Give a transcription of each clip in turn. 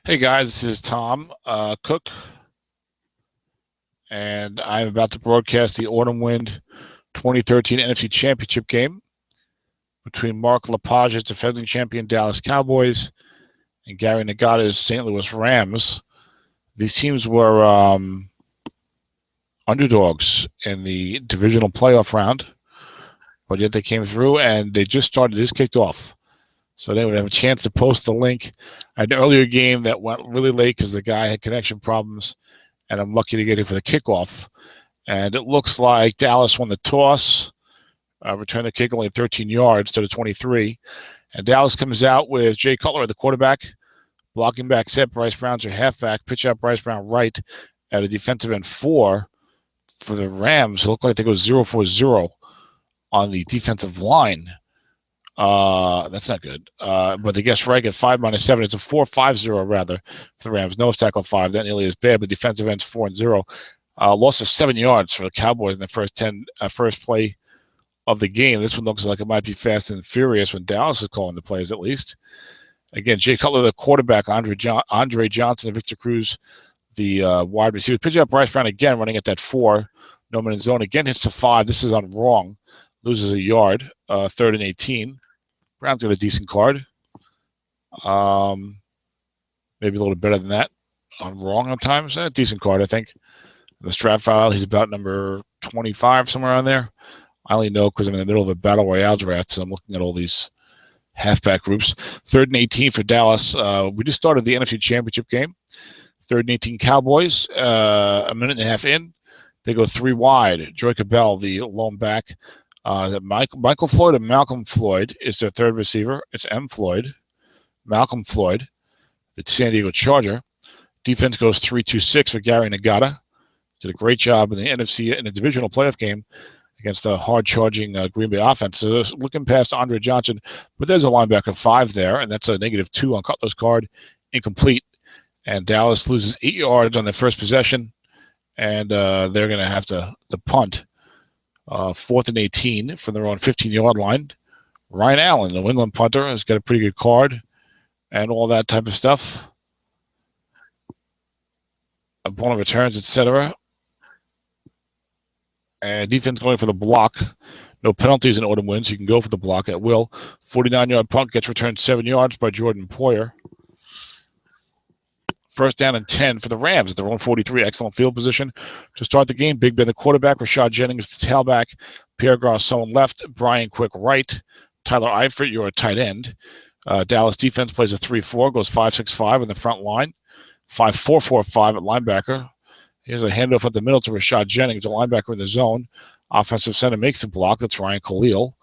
Hey guys, this is Tom Cook, and I'm about to broadcast the Autumn Wind 2013 NFC Championship game between Mark Lepage's defending champion Dallas Cowboys and Gary Nagata's St. Louis Rams. These teams were underdogs in the divisional playoff round, but yet they came through and they just started. This kicked off. So they would have a chance to post the link. I had an earlier game that went really late because the guy had connection problems, and I'm lucky to get it for the kickoff. And it looks like Dallas won the toss, returned the kick only 13 yards to the 23. And Dallas comes out with Jay Cutler at the quarterback, blocking back set. Bryce Brown's your halfback. Pitch out Bryce Brown right at a defensive end 4 for the Rams. It looked like they go 0-4-0 on the defensive line. That's not good. But they guess right at 5-7. It's a 4-5-0 rather for the Rams. No tackle 5. That nearly as bad, but defensive ends 4-0. Loss of 7 yards for the Cowboys in the first play of the game. This one looks like it might be fast and furious when Dallas is calling the plays at least. Again, Jay Cutler, the quarterback, Andre Johnson, and Victor Cruz, the wide receiver. Pitch out Bryce Brown again, running at that 4. No man in zone. Again, hits the 5. This is on wrong. Loses a yard. 3rd and 18. Brown's got a decent card. Maybe a little better than that. On wrong on times. A decent card, I think. The strat file, he's about number 25, somewhere on there. I only know because I'm in the middle of a Battle Royale draft, so I'm looking at all these halfback groups. 3rd and 18 for Dallas. We just started the NFC Championship game. 3rd and 18 Cowboys. A minute and a half in. They go 3 wide. Joy Cabell, the lone back. Michael Floyd and Malcolm Floyd is their third receiver. It's M. Floyd. Malcolm Floyd, the San Diego Charger. Defense goes 3-2-6 for Gary Nagata. Did a great job in the NFC in the divisional playoff game against a hard-charging Green Bay offense. So looking past Andre Johnson, but there's a linebacker 5 there, and that's a -2 on Cutler's card, incomplete. And Dallas loses 8 yards on their first possession, and they're going to have to punt. 4th and 18 from their own 15-yard line. Ryan Allen, the New England punter, has got a pretty good card and all that type of stuff. Opponent returns, etc. And defense going for the block. No penalties in Autumn Wind, so you can go for the block at will. 49-yard punt gets returned 7 yards by Jordan Poyer. 1st down and 10 for the Rams at their own 43. Excellent field position to start the game. Big Ben, the quarterback. Rashad Jennings, the tailback. Pierre Garçon left. Brian Quick right. Tyler Eifert, you're a tight end. Dallas defense plays a 3-4, goes 5-6-5 on the front line. 5-4-4-5 at linebacker. Here's a handoff at the middle to Rashad Jennings, the linebacker in the zone. Offensive center makes the block. That's Ryan Khalil,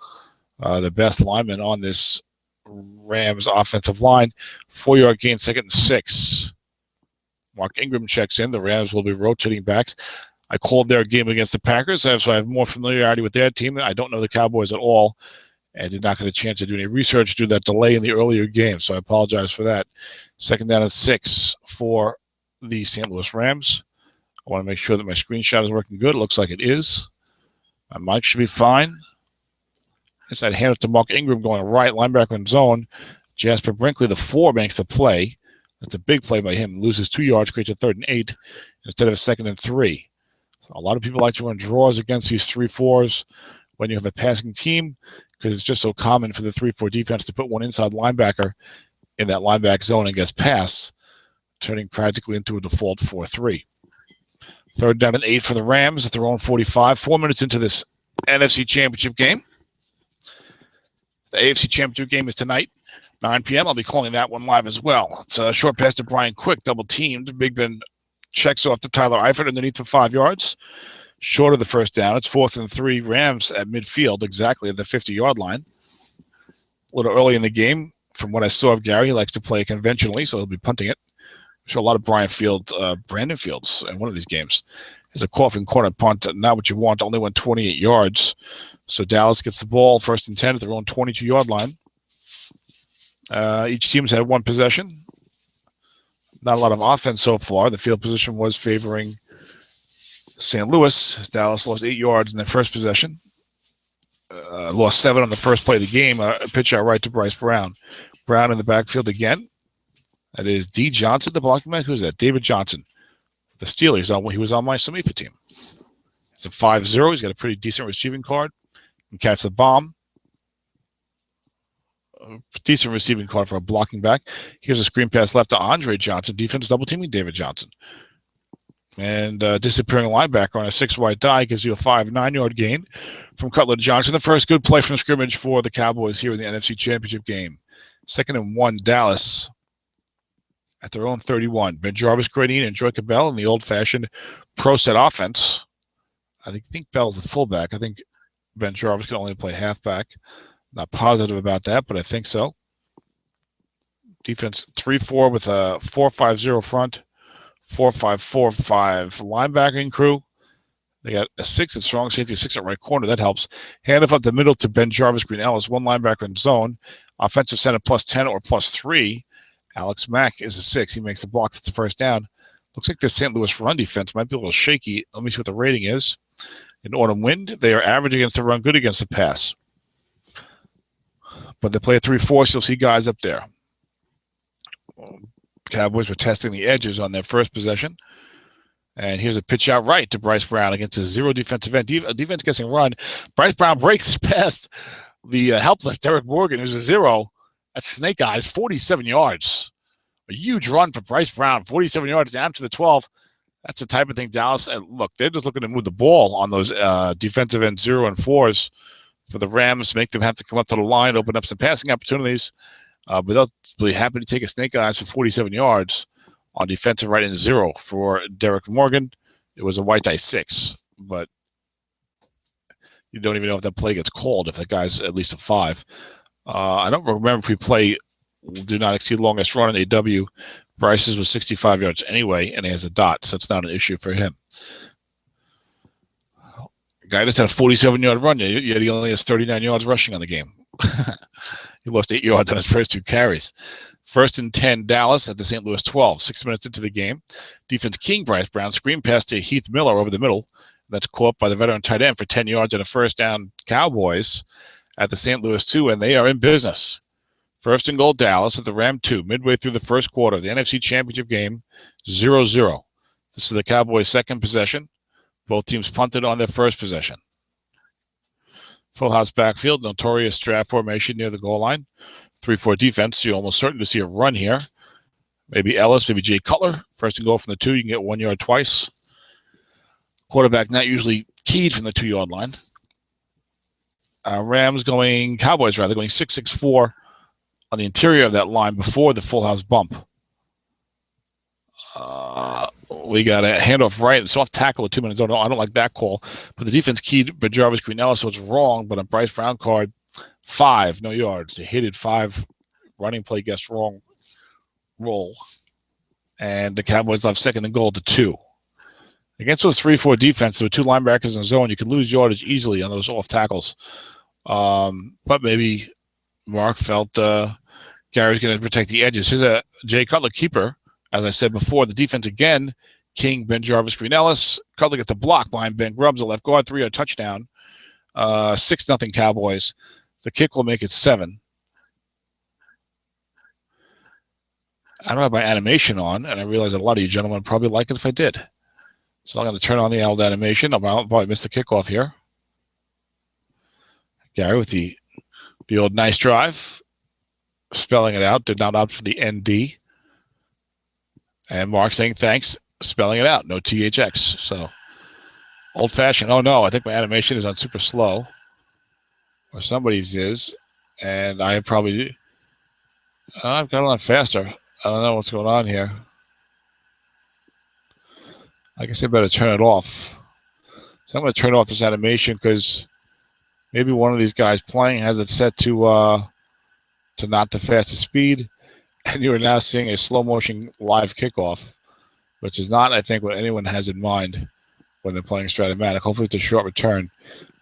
the best lineman on this Rams offensive line. 4-yard gain, 2nd and 6. Mark Ingram checks in. The Rams will be rotating backs. I called their game against the Packers, so I have more familiarity with their team. I don't know the Cowboys at all, and did not get a chance to do any research due to that delay in the earlier game, so I apologize for that. 2nd down and 6 for the St. Louis Rams. I want to make sure that my screenshot is working good. It looks like it is. My mic should be fine. Inside hand it to Mark Ingram going right, linebacker in zone. Jasper Brinkley, the 4, makes the play. That's a big play by him. Loses 2 yards, creates a 3rd and 8 instead of a 2nd and 3. So a lot of people like to run draws against these 3-4s when you have a passing team because it's just so common for the 3-4 defense to put one inside linebacker in that linebacker zone and gets pass, turning practically into a default 4-3. 3rd down and 8 for the Rams at their own 45. 4 minutes into this NFC Championship game. The AFC Championship game is tonight. 9 p.m. I'll be calling that one live as well. It's a short pass to Brian Quick, double teamed. Big Ben checks off to Tyler Eifert underneath for 5 yards. Short of the 1st down. It's 4th and 3. Rams at midfield, exactly at the 50-yard line. A little early in the game. From what I saw of Gary, he likes to play conventionally, so he'll be punting it. I saw a lot of Brandon Fields in one of these games. It's a coffin corner punt, not what you want. Only went 28 yards. So Dallas gets the ball, 1st and 10 at their own 22-yard line. Each team's had one possession. Not a lot of offense so far. The field position was favoring St. Louis. Dallas lost 8 yards in their first possession. Lost 7 on the first play of the game. A pitch out right to Bryce Brown. Brown in the backfield again. That is D. Johnson, the blocking back. Who's that? David Johnson. The Steelers. He was on my Samifa team. It's a 5-0. He's got a pretty decent receiving card. Can catch the bomb. Decent receiving card for a blocking back. Here's a screen pass left to Andre Johnson. Defense double teaming David Johnson. And disappearing linebacker on a 6-wide die gives you a 9-yard gain from Cutler Johnson. The first good play from scrimmage for the Cowboys here in the NFC Championship game. 2nd and 1, Dallas at their own 31. Ben Jarvis, Gradine, and Joy Cabell in the old-fashioned pro set offense. I think Bell's the fullback. I think Ben Jarvis can only play halfback. Not positive about that, but I think so. Defense 3-4 with a 4-5-0 front. 4-5-4-5 linebacking crew. They got a 6 at strong safety, 6 at right corner. That helps. Handoff up the middle to Ben Jarvis, Green Ellis, 1 linebacker in zone. Offensive center +10 or +3. Alex Mack is a 6. He makes the block. That's the first down. Looks like the St. Louis run defense might be a little shaky. Let me see what the rating is. In Autumn Wind, they are average against the run, good against the pass. But they play a 3-4, so you'll see guys up there. Cowboys were testing the edges on their first possession. And here's a pitch out right to Bryce Brown against a 0 defensive end. Defense gets a run. Bryce Brown breaks his past the helpless Derek Morgan, who's a 0. That's Snake Eyes, 47 yards. A huge run for Bryce Brown, 47 yards down to the 12. That's the type of thing Dallas, and look, they're just looking to move the ball on those defensive end 0 and 4s for the Rams, make them have to come up to the line, open up some passing opportunities. But they'll be happy to take a Snake Eyes for 47 yards on defensive right end 0 for Derek Morgan. It was a white die 6, but you don't even know if that play gets called if that guy's at least a 5. I don't remember if we play do not exceed longest run in AW. Bryce's was 65 yards anyway, and he has a dot, so it's not an issue for him. The guy just had a 47-yard run, yet he only has 39 yards rushing on the game. He lost 8 yards on his first 2 carries. 1st and 10, Dallas at the St. Louis 12. 6 minutes into the game. Defense king Bryce Brown. Screen pass to Heath Miller over the middle. That's caught by the veteran tight end for 10 yards and a first down. Cowboys at the St. Louis 2, and they are in business. 1st and goal, Dallas at the Ram 2. Midway through the first quarter of the NFC Championship game, 0-0. This is the Cowboys' second possession. Both teams punted on their first possession. Full house backfield, notorious draft formation near the goal line. 3-4 defense. You're almost certain to see a run here. Maybe Ellis, maybe Jay Cutler. 1st and goal from the 2. You can get 1 yard twice. Quarterback not usually keyed from the 2-yard line. Cowboys going 6-6-4 on the interior of that line before the full house bump. We got a handoff right. It's off tackle with 2 minutes. I don't like that call. But the defense keyed Ben Jarvis, Green Ellis, so it's wrong. But on Bryce Brown card, 5, no yards. They hit it 5. Running play gets wrong. Roll. And the Cowboys left 2nd and goal to 2. Against those 3-4 defense, with 2 linebackers in zone, you can lose yardage easily on those off tackles. But maybe Mark felt Gary's going to protect the edges. Here's a Jay Cutler keeper. As I said before, the defense again, king Ben Jarvis, Green Ellis. Cutler gets a block behind Ben Grubbs, the left guard, 3-yard touchdown. 6-0 Cowboys. The kick will make it 7. I don't have my animation on, and I realize that a lot of you gentlemen would probably like it if I did. So I'm going to turn on the old animation. I'll probably miss the kickoff here. Gary with the old nice drive. Spelling it out. Did not opt for the ND. And Mark saying thanks. Spelling it out. No THX. So old-fashioned. Oh, no. I think my animation is on super slow. Or somebody's is. And I probably... I've got it on faster. I don't know what's going on here. I guess I better turn it off. So I'm going to turn off this animation because maybe one of these guys playing has it set to not the fastest speed. And you are now seeing a slow motion live kickoff, which is not, I think, what anyone has in mind when they're playing Stratomatic. Hopefully it's a short return.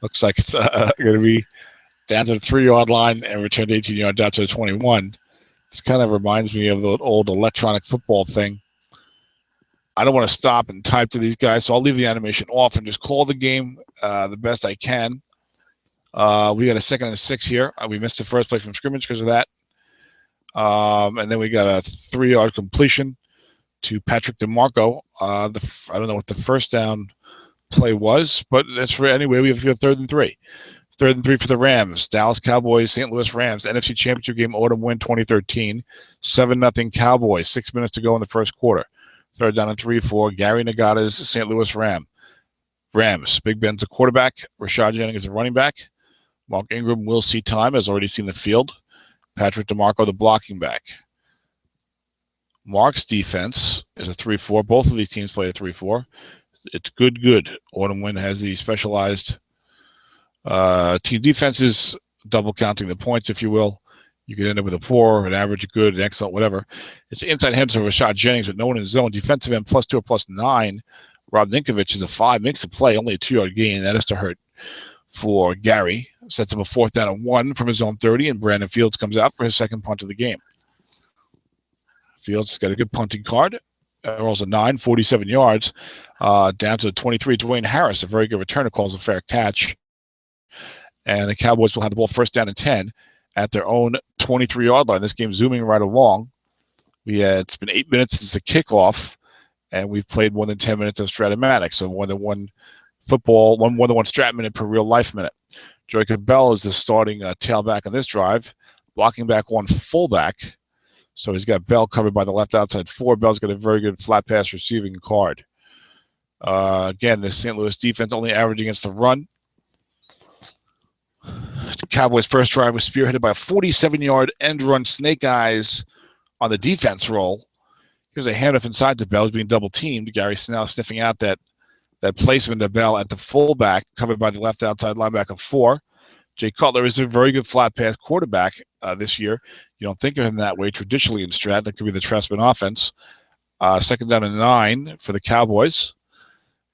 Looks like it's going to be down to the 3-yard line and returned 18 yards out to the 21. This kind of reminds me of the old electronic football thing. I don't want to stop and type to these guys, so I'll leave the animation off and just call the game the best I can. We got a 2nd and 6 here. We missed the first play from scrimmage because of that. And then we got a 3-yard completion to Patrick DeMarco. I don't know what the first down play was, but that's for anyway. We have to go 3rd and 3. 3rd and 3 for the Rams. Dallas Cowboys, St. Louis Rams. NFC Championship game, autumn win 2013. 7-0 Cowboys. 6 minutes to go in the first quarter. 3rd down and 3 for Gary Nagata's St. Louis Rams. Big Ben's a quarterback. Rashad Jennings is a running back. Mark Ingram will see time, has already seen the field. Patrick DeMarco, the blocking back. Mark's defense is a 3-4. Both of these teams play a 3-4. It's good. Autumn Win has the specialized team defenses, double counting the points, if you will. You could end up with a poor, an average, a good, an excellent, whatever. It's inside hands of Rashad Jennings with no one in the zone. Defensive end +2 or +9. Rob Ninkovich is a 5, makes the play, only a 2-yard gain. That is to hurt for Gary. Sets him a 4th down and 1 from his own 30, and Brandon Fields comes out for his second punt of the game. Fields got a good punting card. Rolls a 9, 47 yards. Down to the 23, Dwayne Harris, a very good returner, calls a fair catch. And the Cowboys will have the ball 1st down and 10 at their own 23-yard line. This game zooming right along. It's been 8 minutes since the kickoff, and we've played more than 10 minutes of Stratomatic. So more than one strat minute per real life minute. Jacob Bell is the starting tailback on this drive, blocking back one fullback. So he's got Bell covered by the left outside 4. Bell's got a very good flat pass receiving card. Again, the St. Louis defense only average against the run. The Cowboys' first drive was spearheaded by a 47-yard end run snake eyes on the defense roll. Here's a handoff inside to Bell. He's being double teamed. Gary Snell sniffing out that placement of Bell at the fullback, covered by the left outside linebacker 4. Jay Cutler is a very good flat pass quarterback this year. You don't think of him that way traditionally in Strat. That could be the Trestman offense. 2nd down and 9 for the Cowboys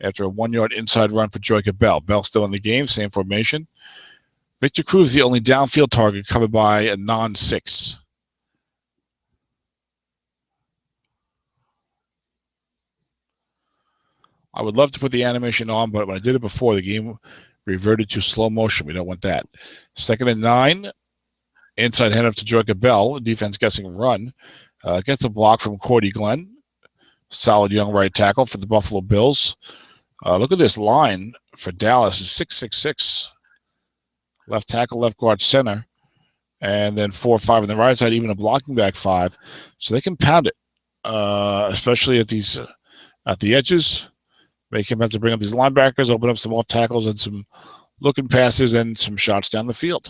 after a 1-yard inside run for Jacob Bell. Bell still in the game, same formation. Victor Cruz, the only downfield target, covered by a non-6. I would love to put the animation on, but when I did it before, the game reverted to slow motion. We don't want that. 2nd and 9. Inside handoff to Jacob Bell. Defense guessing run. Gets a block from Cordy Glenn. Solid young right tackle for the Buffalo Bills. Look at this line for Dallas. Is 6'6". Left tackle, left guard, center. And then 4-5 on the right side, even a blocking back 5. So they can pound it, especially at the edges. Make him have to bring up these linebackers, open up some off tackles and some looking passes and some shots down the field.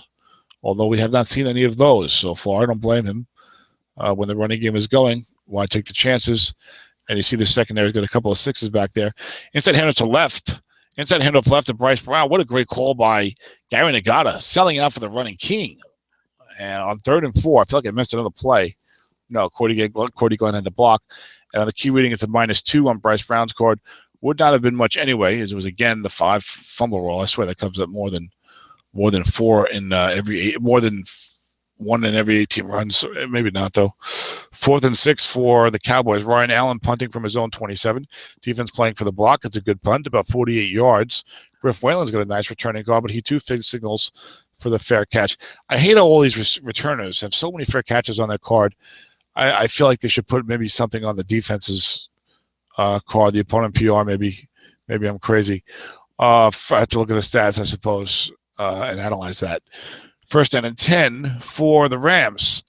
Although we have not seen any of those so far. I don't blame him. When the running game is going, why take the chances? And you see the secondary's got a couple of 6s back there. Inside handoff to left. Inside handoff left to Bryce Brown. What a great call by Gary Nagata, selling out for the running king. And on 3rd and 4, I feel like I missed another play. No, Cordy Glenn had the block. And on the key reading, it's a -2 on Bryce Brown's card. Would not have been much anyway, as it was again the 5 fumble roll. I swear that comes up more than 4 in more than 1 in every 18 runs. Maybe not though. 4th and 6 for the Cowboys. Ryan Allen punting from his own 27. Defense playing for the block. It's a good punt, about 48 yards. Griff Whalen's got a nice returning guard, but he too signals for the fair catch. I hate how all these returners have so many fair catches on their card. I feel like they should put maybe something on the defense's card, the opponent PR. Maybe I'm crazy. I have to look at the stats, I suppose, and analyze that. 1st down and 10 for the Rams.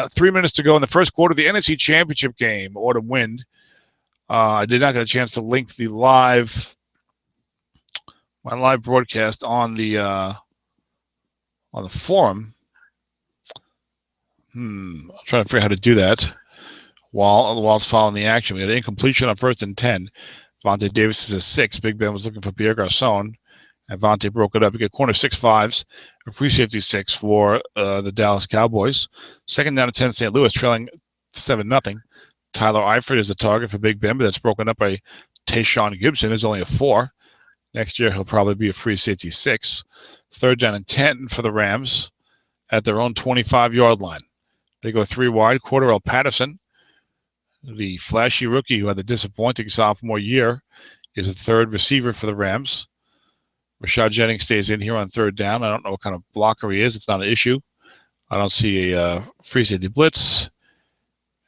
3 minutes to go in the first quarter of the NFC Championship game. Autumn Wind. I did not get a chance to link my live broadcast on the forum. I'm trying to figure out how to do that while it's following the action. We had an incompletion on 1st and 10. Vontae Davis is a 6. Big Ben was looking for Pierre Garçon, and Vontae broke it up. You get corner 6-5s, a free safety 6 for the Dallas Cowboys. 2nd down and 10, St. Louis trailing 7-0. Tyler Eifert is the target for Big Ben, but that's broken up by Tayshaun Gibson. There's only a 4. Next year, he'll probably be a free safety 6. 3rd down and 10 for the Rams at their own 25-yard line. They go 3 wide. Cordarrelle Patterson, the flashy rookie who had the disappointing sophomore year, is the 3rd receiver for the Rams. Rashad Jennings stays in here on 3rd down. I don't know what kind of blocker he is. It's not an issue. I don't see a free safety blitz.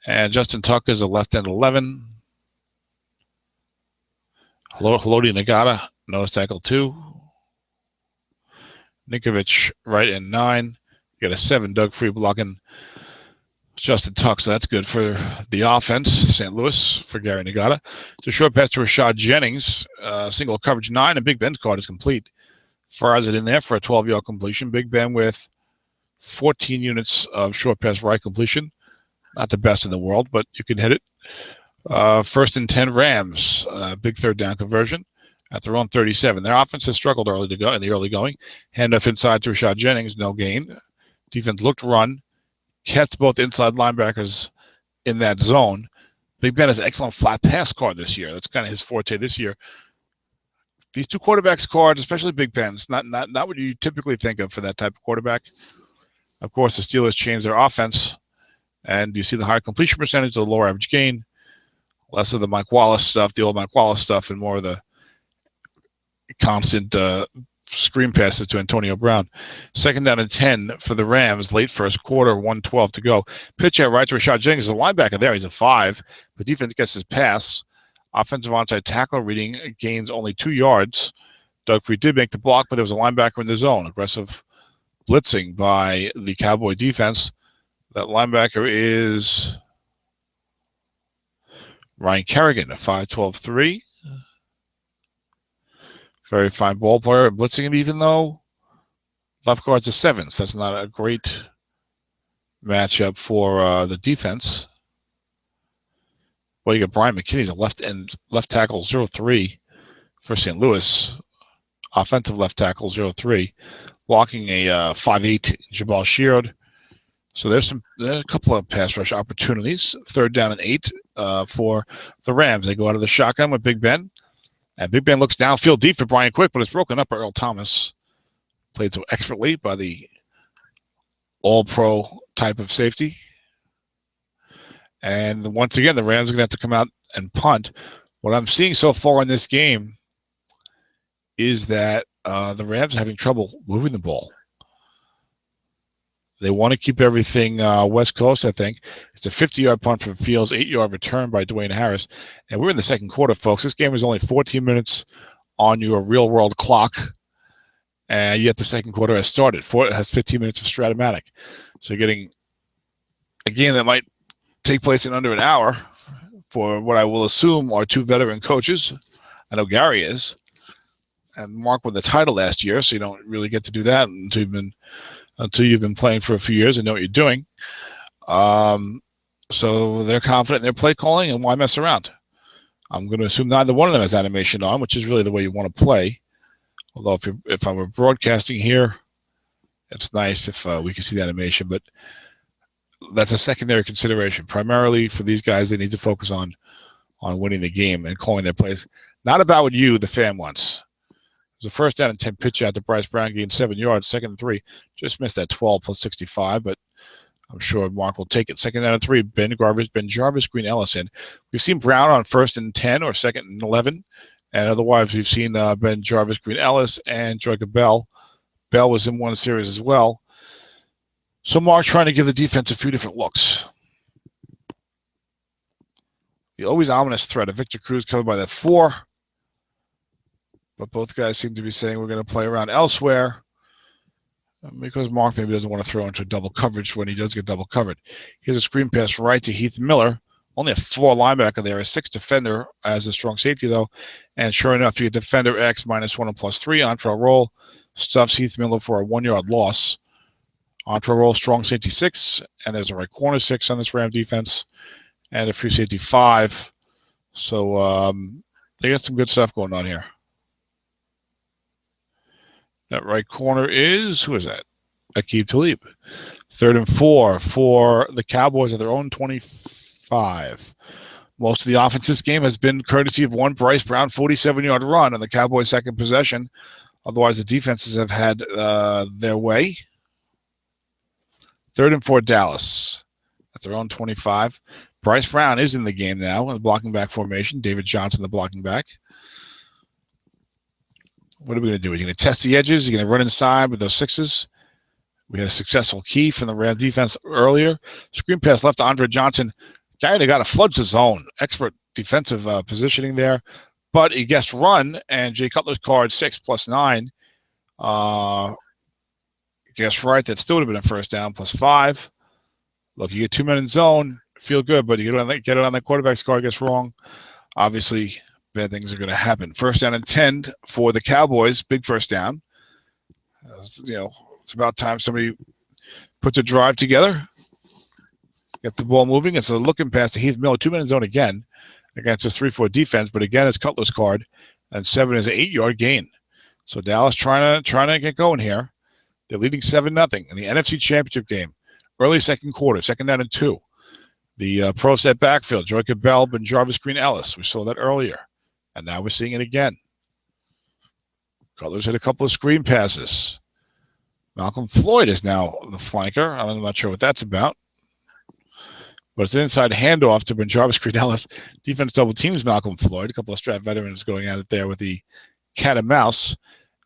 And Justin Tucker is a left end 11. Haloti Nagata, nose tackle 2. Ninkovich, right end 9. You got a 7, Doug Free blocking Justin Tuck, so that's good for the offense. St. Louis for Gary Nagata. It's a short pass to Rashad Jennings. Single coverage 9, and Big Ben's card is complete. Fires it in there for a 12-yard completion. Big Ben with 14 units of short pass right completion. Not the best in the world, but you can hit it. 1st and 10 Rams. Big third down conversion at their own 37. Their offense has struggled in the early going. Handoff inside to Rashad Jennings, no gain. Defense looked run. Kept both inside linebackers in that zone. Big Ben has an excellent flat pass card this year. That's kind of his forte this year. These two quarterbacks cards, especially Big Ben's, not what you typically think of for that type of quarterback. Of course, the Steelers changed their offense, and you see the higher completion percentage, the lower average gain, less of the Mike Wallace stuff, the old Mike Wallace stuff, and more of the constant screen passes to Antonio Brown. 2nd down and 10 for the Rams, late first quarter, 1:12 to go. Pitch out right to Rashad Jennings, the linebacker there. He's a 5. The defense gets his pass. Offensive onside tackle reading gains only 2 yards. Doug Free did make the block, but there was a linebacker in the zone. Aggressive blitzing by the Cowboy defense. That linebacker is Ryan Kerrigan, a 5'12", 3. Very fine ball player. Blitzing him, even though left guard's a 7, so that's not a great matchup for the defense. Well, you got Brian McKinney's a left tackle 0-3 for St. Louis. Offensive left tackle 0-3. Blocking a 5'8" Jabal Sheard. So there's a couple of pass rush opportunities. 3rd down and 8 for the Rams. They go out of the shotgun with Big Ben. And Big Ben looks downfield deep for Brian Quick, but it's broken up by Earl Thomas. Played so expertly by the all-pro type of safety. And once again, the Rams are going to have to come out and punt. What I'm seeing so far in this game is that the Rams are having trouble moving the ball. They want to keep everything West Coast, I think. It's a 50-yard punt from Fields, 8-yard return by Dwayne Harris. And we're in the second quarter, folks. This game is only 14 minutes on your real-world clock, and yet the second quarter has started. It has 15 minutes of Stratomatic. So you're getting a game that might take place in under an hour for what I will assume are 2 veteran coaches. I know Gary is. And Mark won the title last year, so you don't really get to do that until you've been playing for a few years and know what you're doing. So they're confident in their play calling, and why mess around? I'm going to assume neither one of them has animation on, which is really the way you want to play. Although if I were broadcasting here, it's nice if we can see the animation, but that's a secondary consideration. Primarily for these guys, they need to focus on winning the game and calling their plays. Not about what you, the fan, wants. It was a 1st down and 10 pitch out to Bryce Brown, gained 7 yards. 2nd and 3, just missed that 12 plus 65, but I'm sure Mark will take it. 2nd down and 3, Ben Jarvis, Green Ellison. We've seen Brown on 1st and 10 or 2nd and 11, and otherwise we've seen Ben Jarvis, Green Ellis, and Jacob Bell. Bell was in one series as well. So Mark trying to give the defense a few different looks. The always ominous threat of Victor Cruz covered by that 4. But both guys seem to be saying we're going to play around elsewhere because Mark maybe doesn't want to throw into double coverage when he does get double covered. Here's a screen pass right to Heath Miller. Only a 4 linebacker there, a 6 defender as a strong safety, though. And sure enough, you get defender X -1 and +3. Entree roll stuffs Heath Miller for a 1-yard loss. Entree roll, strong safety 6. And there's a right corner 6 on this Ram defense. And a free safety 5. So they got some good stuff going on here. That right corner is, who is that? Aqib Talib. 3rd and 4 for the Cowboys at their own 25. Most of the offense this game has been courtesy of one Bryce Brown 47-yard run on the Cowboys' second possession. Otherwise, the defenses have had their way. 3rd and 4 Dallas at their own 25. Bryce Brown is in the game now in the blocking back formation. David Johnson, the blocking back. What are we going to do? Are you going to test the edges? Are you going to run inside with those 6s? We had a successful key from the Rams defense earlier. Screen pass left to Andre Johnson. Guy that got a floods the zone. Expert defensive positioning there. But he guessed run, and Jay Cutler's card 6 plus 9. Guess right. That still would have been a first down plus 5. Look, you get 2 men in zone, feel good, but you get it on that quarterback's card, gets wrong. Obviously, bad things are going to happen. First down and 10 for the Cowboys. Big first down. It's about time somebody puts a drive together, gets the ball moving. It's a looking pass to Heath Miller. 2 men in zone again against his 3-4 defense, but again, it's Cutler's card, and 7 is an 8-yard gain. So Dallas trying to get going here. They're leading 7-0 in the NFC Championship game. Early second quarter, second down and 2. The pro set backfield, Jacob Bell and Jarvis Green Ellis. We saw that earlier, and now we're seeing it again. Cutler's hit a couple of screen passes. Malcolm Floyd is now the flanker. I'm not sure what that's about. But it's an inside handoff to Jarvis Green Ellis. Defense double teams Malcolm Floyd. A couple of Strat veterans going at it there with the cat and mouse.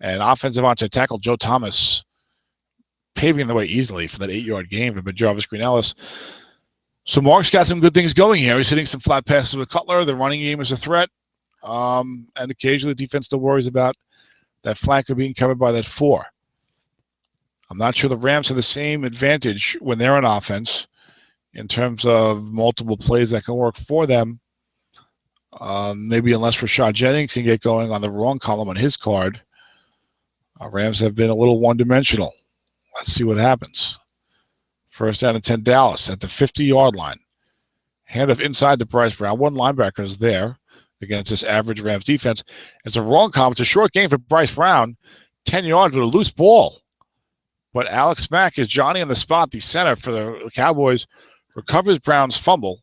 And offensive onside tackle Joe Thomas paving the way easily for that 8-yard gain for Jarvis Green Ellis. So Mark's got some good things going here. He's hitting some flat passes with Cutler. The running game is a threat. And occasionally the defense still worries about that flanker being covered by that 4. I'm not sure the Rams have the same advantage when they're on offense in terms of multiple plays that can work for them. Maybe unless Rashad Jennings can get going on the wrong column on his card. Rams have been a little one-dimensional. Let's see what happens. First down and 10, Dallas at the 50-yard line. Handoff inside to Bryce Brown. One linebacker is there against this average Rams defense. It's a wrong column. It's a short game for Bryce Brown. 10 yards with a loose ball. But Alex Mack is Johnny on the spot, the center for the Cowboys, recovers Brown's fumble,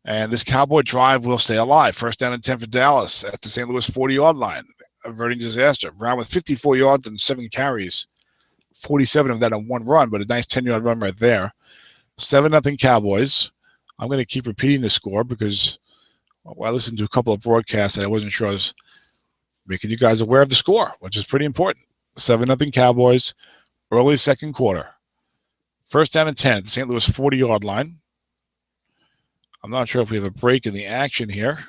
and this Cowboy drive will stay alive. First down and 10 for Dallas at the St. Louis 40-yard line, averting disaster. Brown with 54 yards and 7 carries, 47 of that on one run, but a nice 10-yard run right there. 7-0 Cowboys. I'm going to keep repeating the score because I listened to a couple of broadcasts and I wasn't sure I was making you guys aware of the score, which is pretty important. 7-0 Cowboys, early second quarter. First down and 10 at the St. Louis 40-yard line. I'm not sure if we have a break in the action here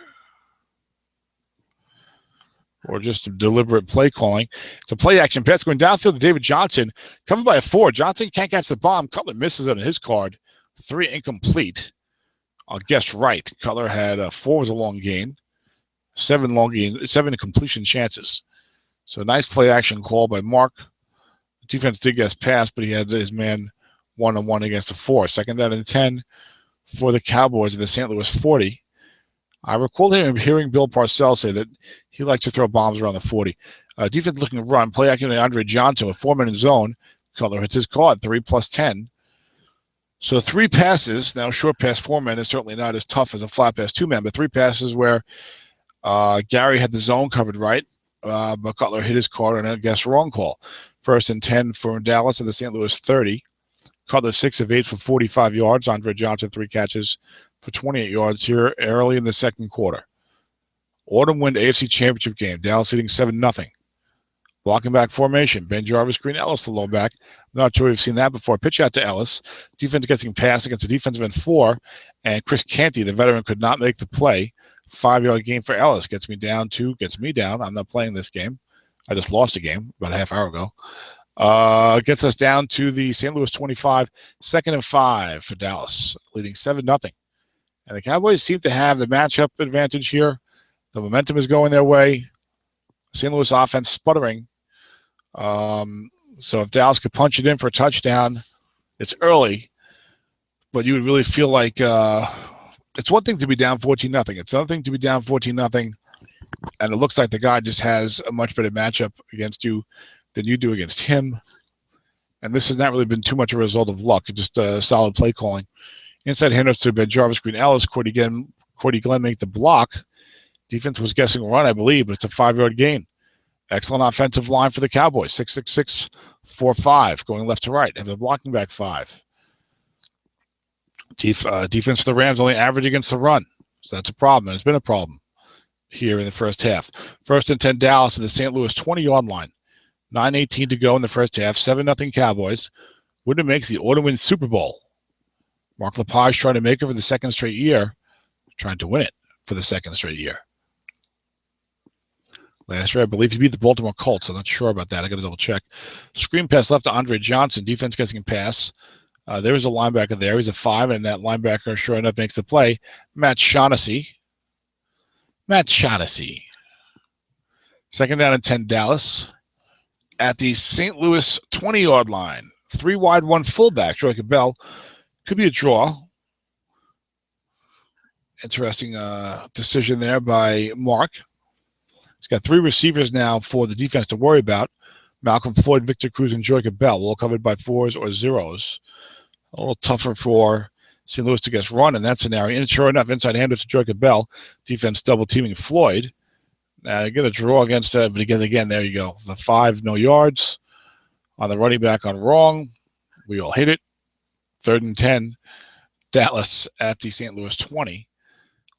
or just a deliberate play calling. It's a play action pass going downfield to David Johnson, covered by a 4. Johnson can't catch the bomb. Cutler misses it on his card. 3 incomplete. I'll guess right. Cutler had 4 was a long gain, 7 completion chances. So nice play action call by Mark. The defense did guess pass, but he had his man one-on-one against a 4. Second down and 10 for the Cowboys at the St. Louis 40. I recall hearing Bill Parcells say that he likes to throw bombs around the 40. Defense looking to run. Play action to Andre Johnson with 4 men in zone. Cutler hits his card, 3 plus 10. So 3 passes. Now, short pass 4 men is certainly not as tough as a flat pass 2 men, but 3 passes where Gary had the zone covered right, but Cutler hit his card and I guess wrong call. First and 10 for Dallas at the St. Louis 30. Cutler 6 of 8 for 45 yards. Andre Johnson 3 catches for 28 yards here early in the second quarter. Autumn wind AFC Championship game. Dallas leading 7-0. Blocking back formation. Jarvis Green Ellis, the low back. Not sure we've seen that before. Pitch out to Ellis. Defense getting pass against the defensive end 4. And Chris Canty, the veteran, could not make the play. 5-yard gain for Ellis. Gets me down. I'm not playing this game. I just lost a game about a half hour ago. Gets us down to the St. Louis 25. Second and 5 for Dallas. Leading 7-0. And the Cowboys seem to have the matchup advantage here. The momentum is going their way. St. Louis offense sputtering. So if Dallas could punch it in for a touchdown, it's early. But you would really feel like it's one thing to be down 14-0. It's another thing to be down 14-0. And it looks like the guy just has a much better matchup against you than you do against him. And this has not really been too much a result of luck. It's just solid play calling. Inside handoffs to Jarvis Green Ellis. Cordy Glenn make the block. Defense was guessing run, I believe, but it's a 5-yard gain. Excellent offensive line for the Cowboys. 6-6-6, 4-5, going left to right. And they're blocking back 5. Defense for the Rams only average against the run. So that's a problem, and it's been a problem here in the first half. First and 10 Dallas at the St. Louis 20-yard line. 9:18 to go in the first half. 7-0 Cowboys. Winner makes the auto-win Super Bowl. Mark Lepage trying to make it for the second straight year, trying to win it for the second straight year. Last year, I believe he beat the Baltimore Colts. I'm not sure about that. I got to double check. Screen pass left to Andre Johnson. Defense gets him pass. There was a linebacker there. He's a 5, and that linebacker, sure enough, makes the play. Matt Shaughnessy. Second down and 10, Dallas. At the St. Louis 20-yard line. 3 wide, 1 fullback. Troy Cabell. Could be a draw. Interesting decision there by Mark. He's got 3 receivers now for the defense to worry about. Malcolm Floyd, Victor Cruz, and Joy Cabell, all covered by 4s or 0s. A little tougher for St. Louis to get run in that scenario. And sure enough, inside handoff to Joy Cabell. Defense double-teaming Floyd. Now, you get a draw against but again, there you go. The 5, no yards. On the running back on wrong. We all hit it. 3rd and 10. Dallas at the St. Louis 20.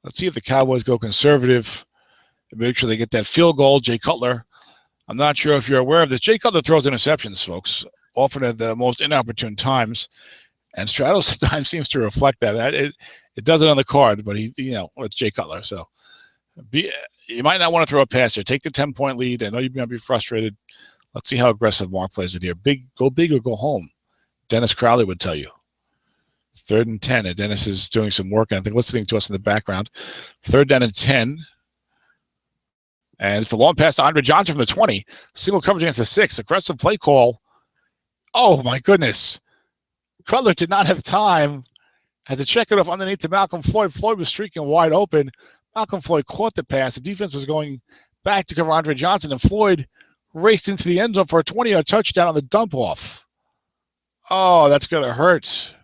Let's see if the Cowboys go conservative and make sure they get that field goal. Jay Cutler, I'm not sure if you're aware of this. Jay Cutler throws interceptions, folks, often at the most inopportune times. And Straddle sometimes seems to reflect that. It does it on the card, but it's Jay Cutler. So you might not want to throw a pass here. Take the 10-point lead. I know you might be frustrated. Let's see how aggressive Mark plays it here. Go big or go home. Dennis Crowley would tell you. 3rd and 10. And Dennis is doing some work, and I think listening to us in the background. 3rd down and 10. And it's a long pass to Andre Johnson from the 20. Single coverage against the 6. Aggressive play call. Oh, my goodness. Cutler did not have time. Had to check it off underneath to Malcolm Floyd. Floyd was streaking wide open. Malcolm Floyd caught the pass. The defense was going back to cover Andre Johnson, and Floyd raced into the end zone for a 20-yard touchdown on the dump-off. Oh, that's going to hurt.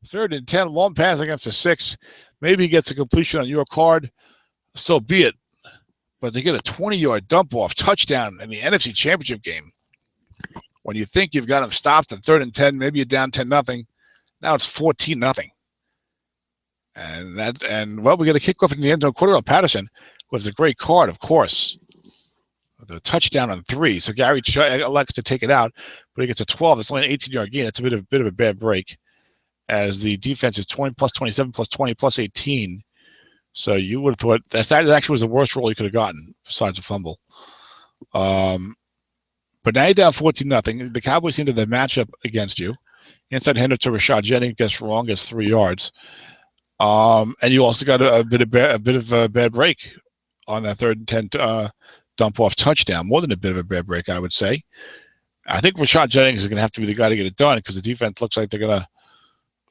3rd and 10, long pass against the 6. Maybe he gets a completion on your card. So be it. But to get a 20-yard dump-off touchdown in the NFC Championship game, when you think you've got him stopped at 3rd and 10, maybe you're down 10-0. Now it's 14-0. And we got a kickoff in the end zone. Cordell Patterson was a great card, of course. The touchdown on 3. So Gary elects to take it out, but he gets a 12. It's only an 18-yard gain. That's a bit of a bad break, as the defense is 20 plus 27 plus 20 plus 18. So you would have thought that actually was the worst roll you could have gotten besides a fumble. But now you're down 14-0. The Cowboys seem to the matchup against you. Inside handoff to Rashad Jennings, gets 3 yards. And you also got a bit of a bad break on that 3rd and 10 dump off touchdown. More than a bit of a bad break, I would say. I think Rashad Jennings is going to have to be the guy to get it done, because the defense looks like they're going to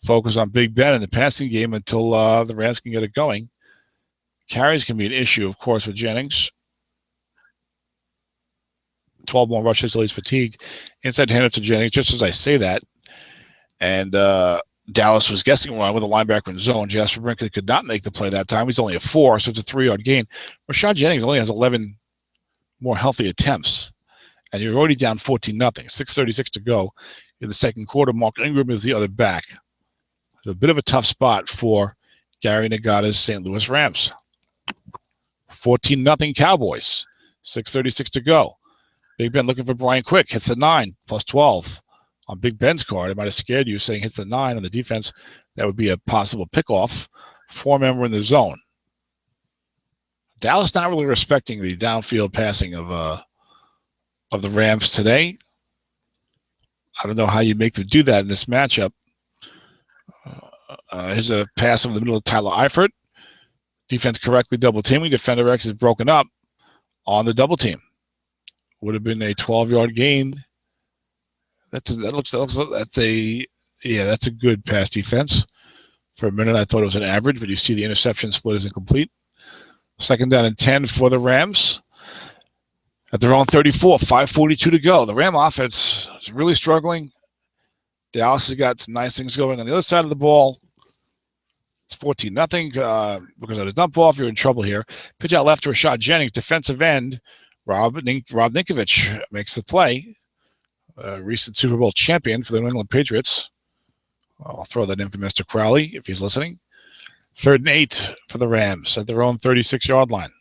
focus on Big Ben in the passing game until the Rams can get it going. Carries can be an issue, of course, with Jennings. 12 more rushes till he's fatigued. Inside handoff to Jennings, just as I say that. And Dallas was guessing wrong with a linebacker in zone. Jasper Brinkley could not make the play that time. He's only a 4, so it's a 3-yard gain. Rashad Jennings only has 11 more healthy attempts. And you're already down 14-0. 6:36 to go in the second quarter. Mark Ingram is the other back. It's a bit of a tough spot for Gary Nagata's St. Louis Rams. 14-0 Cowboys. 6:36 to go. Big Ben looking for Brian Quick. Hits the 9 plus 12 on Big Ben's card. It might have scared you saying hits the 9 on the defense. That would be a possible pickoff. 4-member in the zone. Dallas not really respecting the downfield passing of the Rams today. I don't know how you make them do that in this matchup. Here's a pass over the middle of Tyler Eifert. Defense correctly double teaming. Defender X is broken up on the double team. Would have been a 12-yard gain. That's a good pass defense. For a minute, I thought it was an average, but you see the interception split is incomplete. 2nd down and 10 for the Rams. At their own 34, 5:42 to go. The Ram offense is really struggling. Dallas has got some nice things going on the other side of the ball. It's 14-0 because of the dump off. You're in trouble here. Pitch out left to Rashad Jennings, defensive end. Rob Ninkovich makes the play. Recent Super Bowl champion for the New England Patriots. I'll throw that in for Mr. Crowley if he's listening. 3rd and 8 for the Rams at their own 36-yard line.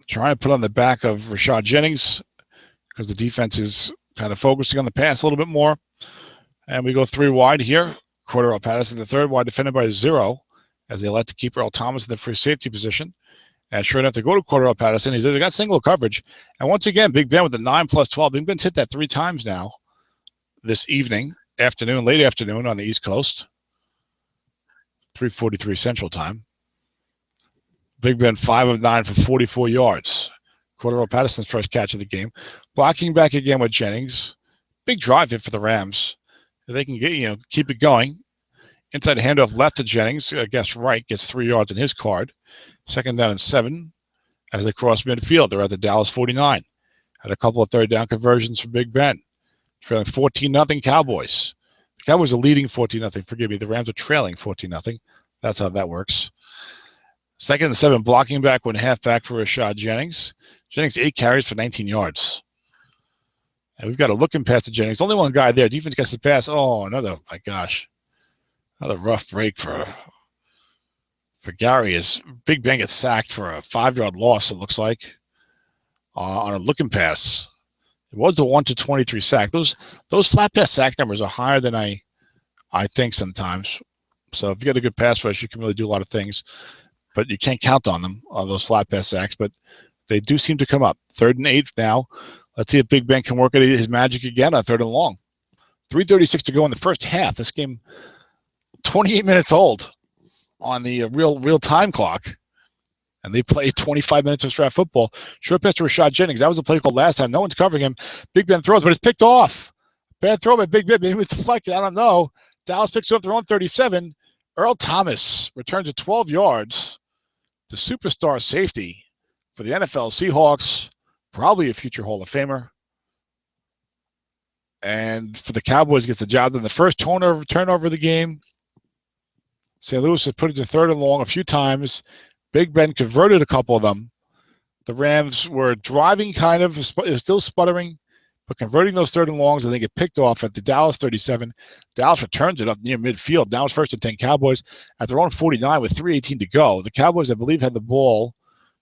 Trying to put on the back of Rashad Jennings. because the defense is kind of focusing on the pass a little bit more. And we go 3 wide here. Cordero Patterson, the third wide, defended by 0, as they elect to keep Earl Thomas in the free safety position. And sure enough, they go to Cordero Patterson. He's got single coverage. And once again, Big Ben with the 9+12. Big Ben's hit that 3 times now this evening, late afternoon on the East Coast. 3:43 Central Time. Big Ben 5 of 9 for 44 yards. Cordero Patterson's first catch of the game. Blocking back again with Jennings. Big drive hit for the Rams. If they can get, keep it going. Inside handoff left to Jennings. Guess right gets 3 yards in his card. 2nd down and 7 as they cross midfield. They're at the Dallas 49. Had a couple of third down conversions for Big Ben. Trailing 14-0 Cowboys. The Cowboys are leading 14-0. Forgive me. The Rams are trailing 14-0. That's how that works. 2nd and 7, blocking back 1/2 back for Rashad Jennings. Jennings 8 carries for 19 yards. And we've got a looking pass to Jennings. Only one guy there. Defense gets the pass. Oh, another rough break for Gary. As Big Ben gets sacked for a 5-yard loss, it looks like, on a looking pass. It was a 1-23 sack. Those flat pass sack numbers are higher than I think sometimes. So if you get a good pass rush, you can really do a lot of things. But you can't count on them, those flat pass sacks. But they do seem to come up. 3rd and 8 now. Let's see if Big Ben can work at his magic again on 3rd and long. 3:36 to go in the first half. This game, 28 minutes old on the real time clock. And they played 25 minutes of strap football. Short pass to Rashad Jennings. That was a play called last time. No one's covering him. Big Ben throws, but it's picked off. Bad throw by Big Ben. Maybe it's deflected. I don't know. Dallas picks it up their own 37. Earl Thomas returns it 12 yards. The superstar safety for the NFL Seahawks. Probably a future Hall of Famer. And for the Cowboys, gets the job done. The first turnover of the game. St. Louis has put it to 3rd and long a few times. Big Ben converted a couple of them. The Rams were driving kind of, still sputtering, but converting those 3rd and longs, and they get picked off at the Dallas 37. Dallas returns it up near midfield. Now it's 1st and 10 Cowboys at their own 49 with 3:18 to go. The Cowboys, I believe, had the ball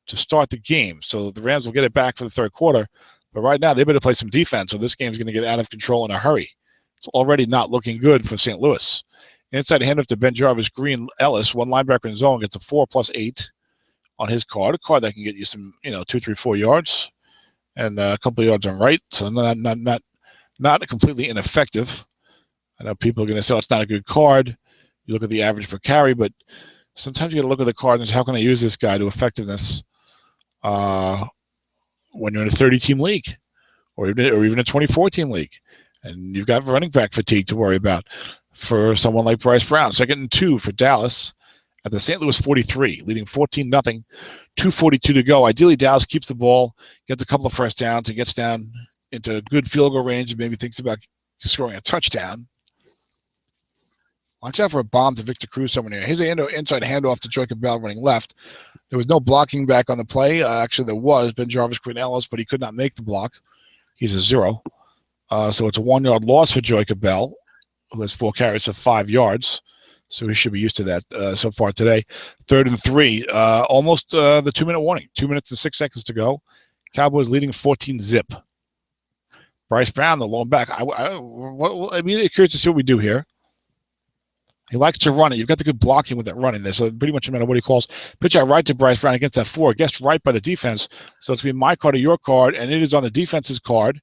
to start the game. So the Rams will get it back for the 3rd quarter. But right now, they better play some defense, so this game's going to get out of control in a hurry. It's already not looking good for St. Louis. Inside handoff to Ben Jarvis, Green, Ellis, one linebacker in zone, gets a 4+8 on his card. A card that can get you some, 2, 3, 4 yards and a couple of yards on right. So not completely ineffective. I know people are going to say, it's not a good card. You look at the average per carry, but sometimes you got to look at the card and say, how can I use this guy to effectiveness when you're in a 30-team league or even a 24-team league? And you've got running back fatigue to worry about for someone like Bryce Brown. 2nd and 2 for Dallas at the St. Louis 43, leading 14-0, 2:42 to go. Ideally, Dallas keeps the ball, gets a couple of first downs, and gets down into good field goal range and maybe thinks about scoring a touchdown. Watch out for a bomb to Victor Cruz somewhere near. Here's an inside handoff to Jacob Bell running left. There was no blocking back on the play. Actually, there was Ben Jarvis, Quinn Ellis, but he could not make the block. He's a 0. So it's a 1-yard loss for Jacob Bell, who has 4 carries for 5 yards. So he should be used to that so far today. 3rd and 3, almost the 2-minute warning. 2 minutes and 6 seconds to go. Cowboys leading 14-zip. Bryce Brown, the lone back. I'm curious to see what we do here. He likes to run it. You've got the good blocking with that running there. So pretty much no matter what he calls. Pitch out right to Bryce Brown against that 4. Guessed right by the defense. So it's going to be my card or your card, and it is on the defense's card.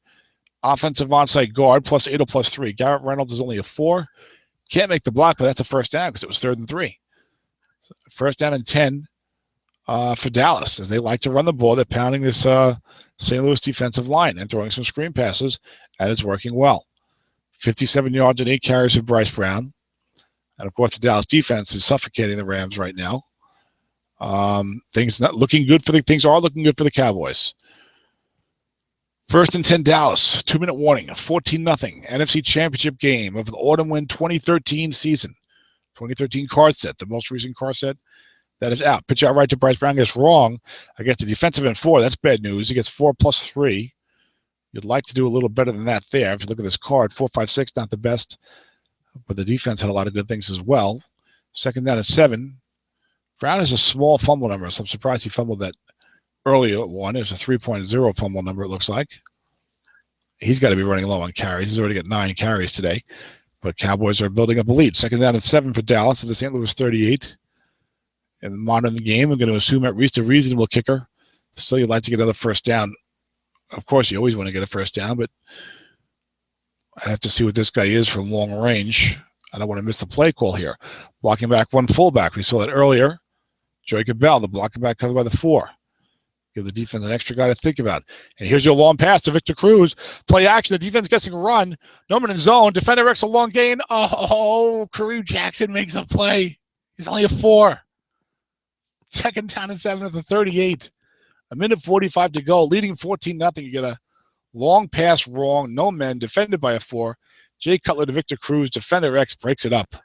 Offensive onside guard, +8 or +3. Garrett Reynolds is only a 4. Can't make the block, but that's a first down because it was 3rd and 3. So 1st down and 10 for Dallas, as they like to run the ball. They're pounding this St. Louis defensive line and throwing some screen passes, and it's working well. 57 yards and 8 carries for Bryce Brown. And, of course, the Dallas defense is suffocating the Rams right now. Things are looking good for the Cowboys. 1st and 10 Dallas, 2-minute warning, 14-0 NFC Championship game of the Autumn Wind 2013 season. 2013 card set, the most recent card set that is out. Pitch out right to Bryce Brown, gets wrong against the defensive end 4. That's bad news. He gets 4+3. You'd like to do a little better than that there. If you look at this card, 4, 5, 6, not the best, but the defense had a lot of good things as well. 2nd down and 7. Brown has a small fumble number, so I'm surprised he fumbled that earlier one. It was a 3.0 fumble number, it looks like. he's got to be running low on carries. He's already got 9 carries today. But Cowboys are building up a lead. Second down and 7 for Dallas at the St. Louis 38. And monitoring the game, I'm going to assume at least a reasonable kicker. Still, you'd like to get another first down. Of course, you always want to get a first down, but I'd have to see what this guy is from long range. I don't want to miss the play call here. Blocking back one fullback. We saw that earlier. Jacob Bell, the blocking back covered by the 4. Give the defense an extra guy to think about. And here's your long pass to Victor Cruz. Play action. The defense gets a run. Norman in zone. Defender X a long gain. Oh, Kareem Jackson makes a play. He's only a 4. Second down and 7 at the 38. A minute 45 to go. Leading 14-0. You get a long pass wrong. No men. Defended by a 4. Jay Cutler to Victor Cruz. Defender X breaks it up.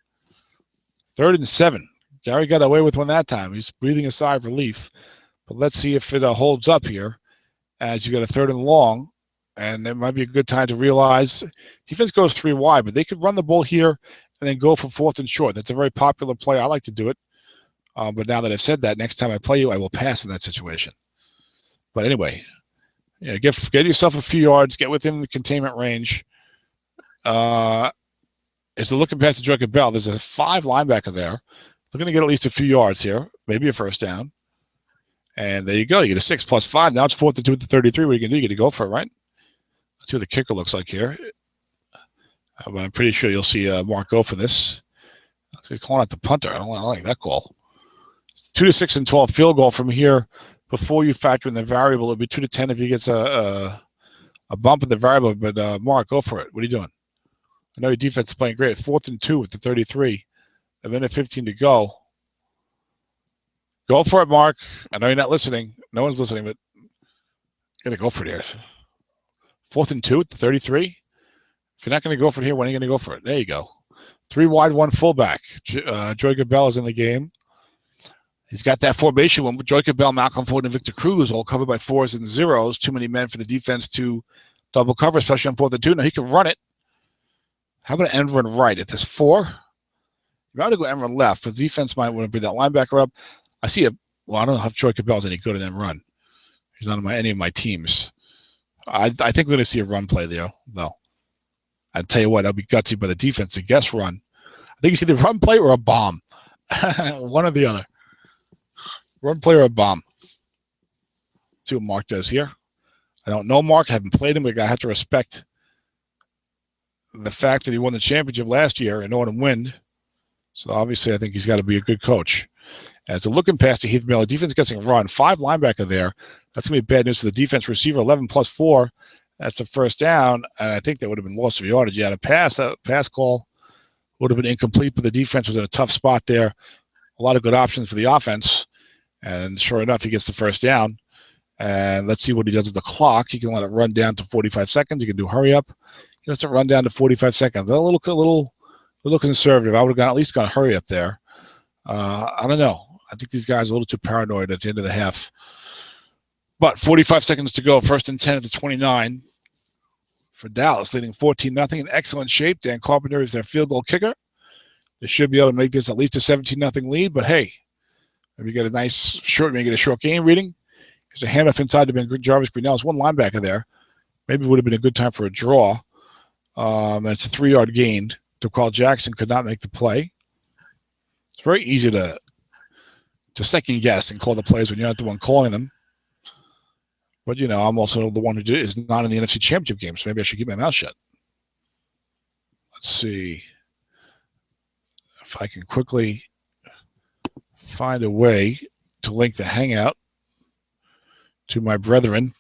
3rd and 7. Gary got away with one that time. He's breathing a sigh of relief. But let's see if it holds up here as you got a 3rd and long. And it might be a good time to realize defense goes 3 wide, but they could run the ball here and then go for 4th and short. That's a very popular play. I like to do it. But now that I've said that, next time I play you, I will pass in that situation. But anyway, get yourself a few yards, get within the containment range. Is the looking past the Jacob Bell. There's a 5 linebacker there. They're going to get at least a few yards here, maybe a first down. And there you go. You get a 6 plus 5. Now it's 4th and 2 at the 33. What are you going to do? You get to go for it, right? Let's see what the kicker looks like here. But I'm pretty sure you'll see Mark go for this. He's calling out the punter. I don't like that call. 2 to 6 and 12 field goal from here. Before you factor in the variable, it'll be 2 to 10 if he gets a bump in the variable. But Mark, go for it. What are you doing? I know your defense is playing great. 4th and 2 at the 33. A minute 15 to go. Go for it, Mark. I know you're not listening. No one's listening, but you got to go for it here. 4th and 2 at the 33. If you're not going to go for it here, when are you going to go for it? There you go. 3 wide, 1 fullback. Joey Bell is in the game. He's got that formation one with Joey Bell, Malcolm Ford, and Victor Cruz all covered by 4s and 0s. Too many men for the defense to double cover, especially on 4th and 2. Now he can run it. How about an end run right at this 4? You might want to go end run left, but the defense might want to bring that linebacker up. I see I don't know if Troy Cabell's any good at them run. He's not on any of my teams. I think we're going to see a run play there, though. I'll tell you what, I'll be gutsy by the defense to guess run. I think you see the run play or a bomb. One or the other. Run play or a bomb. See what Mark does here. I don't know Mark. I haven't played him, but I have to respect the fact that he won the championship last year in autumn wind. So obviously I think he's got to be a good coach. As a looking pass to Heath Miller, defense gets a run. 5 linebacker there. That's going to be bad news for the defense receiver. 11 plus 4. That's the first down. And I think that would have been lost of yardage. You had a pass call. Would have been incomplete, but the defense was in a tough spot there. A lot of good options for the offense. And sure enough, he gets the first down. And let's see what he does with the clock. He can let it run down to 45 seconds. He can do hurry up. He lets it run down to 45 seconds. A little conservative. I would have at least gone hurry up there. I don't know. I think these guys are a little too paranoid at the end of the half. But 45 seconds to go. 1st and 10 at the 29 for Dallas, leading 14-0 in excellent shape. Dan Carpenter is their field goal kicker. They should be able to make this at least a 17-0 lead. But hey, maybe get a nice short, maybe get a short game reading. There's a handoff inside to Ben Jarvis Greenell. There's one linebacker there. Maybe it would have been a good time for a draw. It's a 3-yard gain. DeQuell Jackson could not make the play. It's very easy to second guess and call the plays when you're not the one calling them. But, I'm also the one who is not in the NFC Championship game, so maybe I should keep my mouth shut. Let's see if I can quickly find a way to link the Hangout to my brethren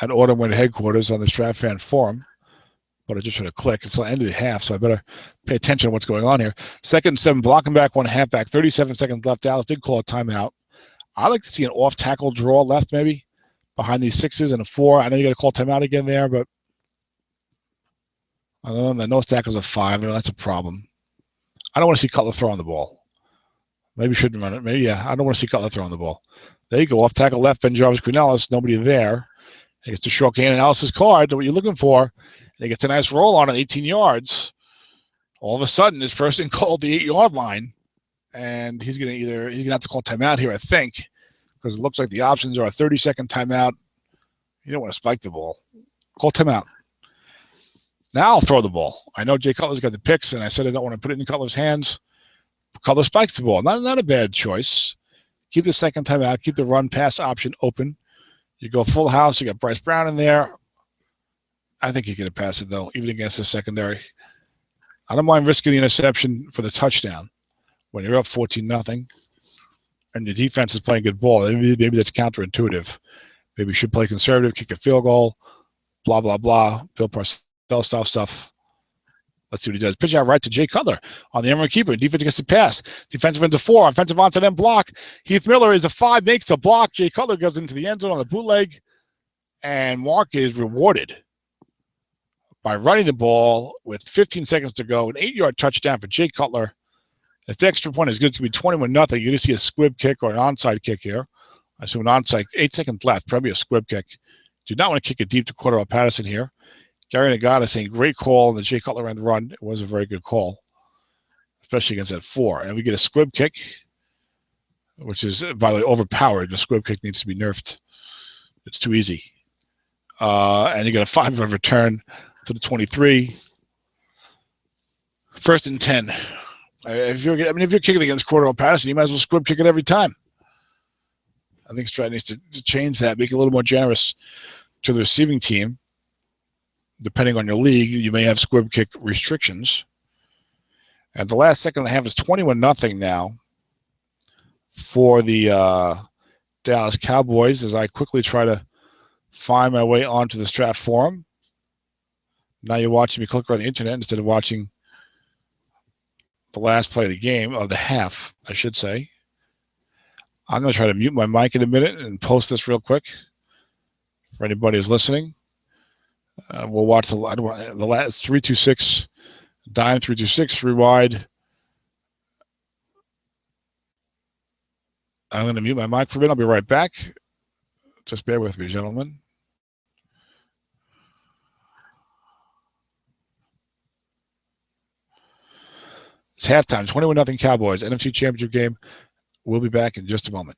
at Autumn Wind headquarters on the Strat Fan Forum. But I just had to click. It's the end of the half, so I better pay attention to what's going on here. 2nd and 7, blocking back, 1 halfback, 37 seconds left. Dallas did call a timeout. I like to see an off-tackle draw left, maybe, behind these 6s and a 4. I know you got to call timeout again there, but I don't know. The nose tackle's a 5. That's a problem. I don't want to see Cutler throw on the ball. Maybe shouldn't run it. Maybe, yeah. I don't want to see Cutler throw on the ball. There you go. Off-tackle left, Ben Jarvis Greenell. Nobody there. He gets the short gain analysis card, what you're looking for. And he gets a nice roll on it, 18 yards. All of a sudden, it's 1st and goal at the 8-yard line. And he's going to have to call timeout here, I think, because it looks like the options are a 30-second timeout, You don't want to spike the ball. Call timeout. Now I'll throw the ball. I know Jay Cutler's got the picks, and I said I don't want to put it in Cutler's hands. Cutler spikes the ball. Not a bad choice. Keep the second timeout. Keep the run pass option open. You go full house. You got Bryce Brown in there. I think you can pass it, though, even against the secondary. I don't mind risking the interception for the touchdown when you're up 14-0 and your defense is playing good ball. Maybe that's counterintuitive. Maybe you should play conservative, kick a field goal, blah, blah, blah, Bill Parcells style stuff. Let's see what he does. Pitch out right to Jay Cutler on the Emerald keeper. Defense gets the pass. Defensive end to 4. Offensive onside end block. Heath Miller is a 5, makes the block. Jay Cutler goes into the end zone on the bootleg. And Mark is rewarded by running the ball with 15 seconds to go. An 8-yard touchdown for Jay Cutler. If the extra point is good, it's going to be 21-0. You're going to see a squib kick or an onside kick here. I assume an onside. 8 seconds left. Probably a squib kick. Do not want to kick it deep to Cordell Patterson here. Gary Nagata saying great call on the Jay Cutler end run. It was a very good call, especially against that 4. And we get a squib kick, which is, by the way, overpowered. The squib kick needs to be nerfed. It's too easy. And you got a 5-yard return to the 23. 1st and 10. If you're kicking against Cordell Patterson, you might as well squib kick it every time. I think Stratton needs to change that, make it a little more generous to the receiving team. Depending on your league, you may have squib kick restrictions. And the last second and a half is 21-0 now for the Dallas Cowboys as I quickly try to find my way onto the Strat forum. Now you're watching me click on the internet instead of watching the last play of the game, of the half, I should say. I'm going to try to mute my mic in a minute and post this real quick for anybody who's listening. We'll watch the last 326, dime 326, 3 wide. I'm going to mute my mic for a minute. I'll be right back. Just bear with me, gentlemen. It's halftime, 21-0 Cowboys, NFC Championship game. We'll be back in just a moment.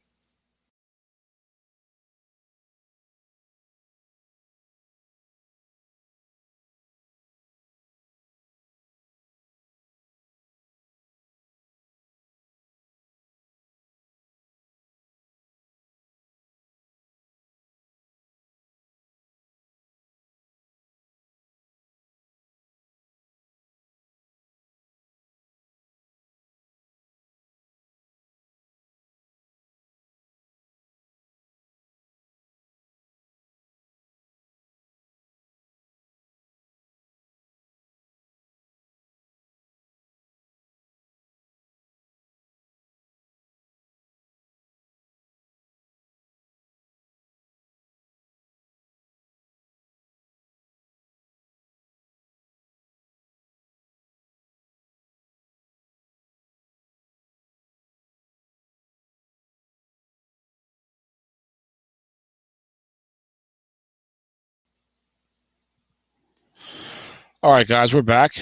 All right, guys, we're back.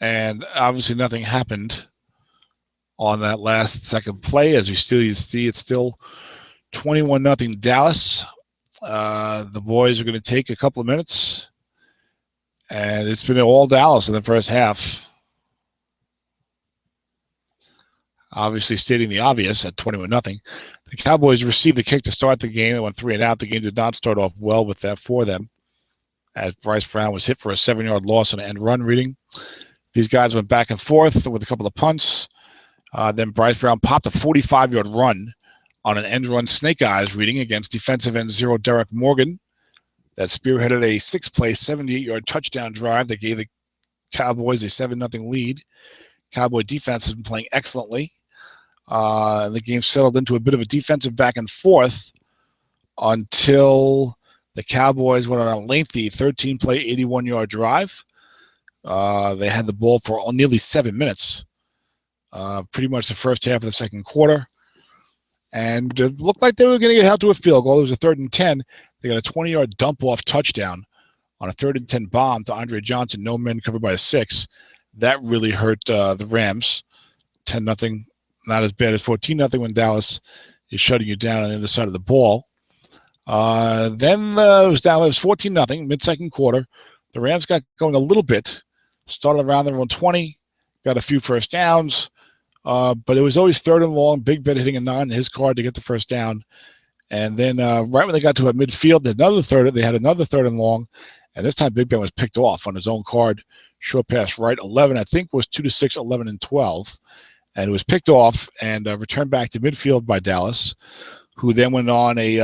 And obviously nothing happened on that last second play. As you see, it's still 21-0 Dallas. The boys are going to take a couple of minutes. And it's been all Dallas in the first half. Obviously stating the obvious at 21-0. The Cowboys received the kick to start the game. It went 3 and out. The game did not start off well with that for them, as Bryce Brown was hit for a 7-yard loss on an end run reading. These guys went back and forth with a couple of punts. Then Bryce Brown popped a 45-yard run on an end run snake eyes reading against defensive end 0 Derek Morgan. That spearheaded a 6-play, 78-yard touchdown drive that gave the Cowboys a 7-0 lead. Cowboy defense has been playing excellently. The game settled into a bit of a defensive back and forth until the Cowboys went on a lengthy 13-play, 81-yard drive. They had the ball for nearly 7 minutes, pretty much the first half of the second quarter. And it looked like they were going to get held to a field goal. It was a 3rd and 10. They got a 20-yard dump-off touchdown on a 3rd and 10 bomb to Andre Johnson. No men covered by a 6. That really hurt the Rams. 10-0, not as bad as 14-0 when Dallas is shutting you down on the other side of the ball. Then it was down. It was 14-0 mid-second quarter. The Rams got going a little bit. Started around their own 20. Got a few first downs. But it was always 3rd and long. Big Ben hitting a 9 in his card to get the first down. And then right when they got to a midfield, they had another 3rd and long. And this time Big Ben was picked off on his own card. Short pass right, 11, I think was 2-6, 11, and 12. And it was picked off and returned back to midfield by Dallas, who then went on a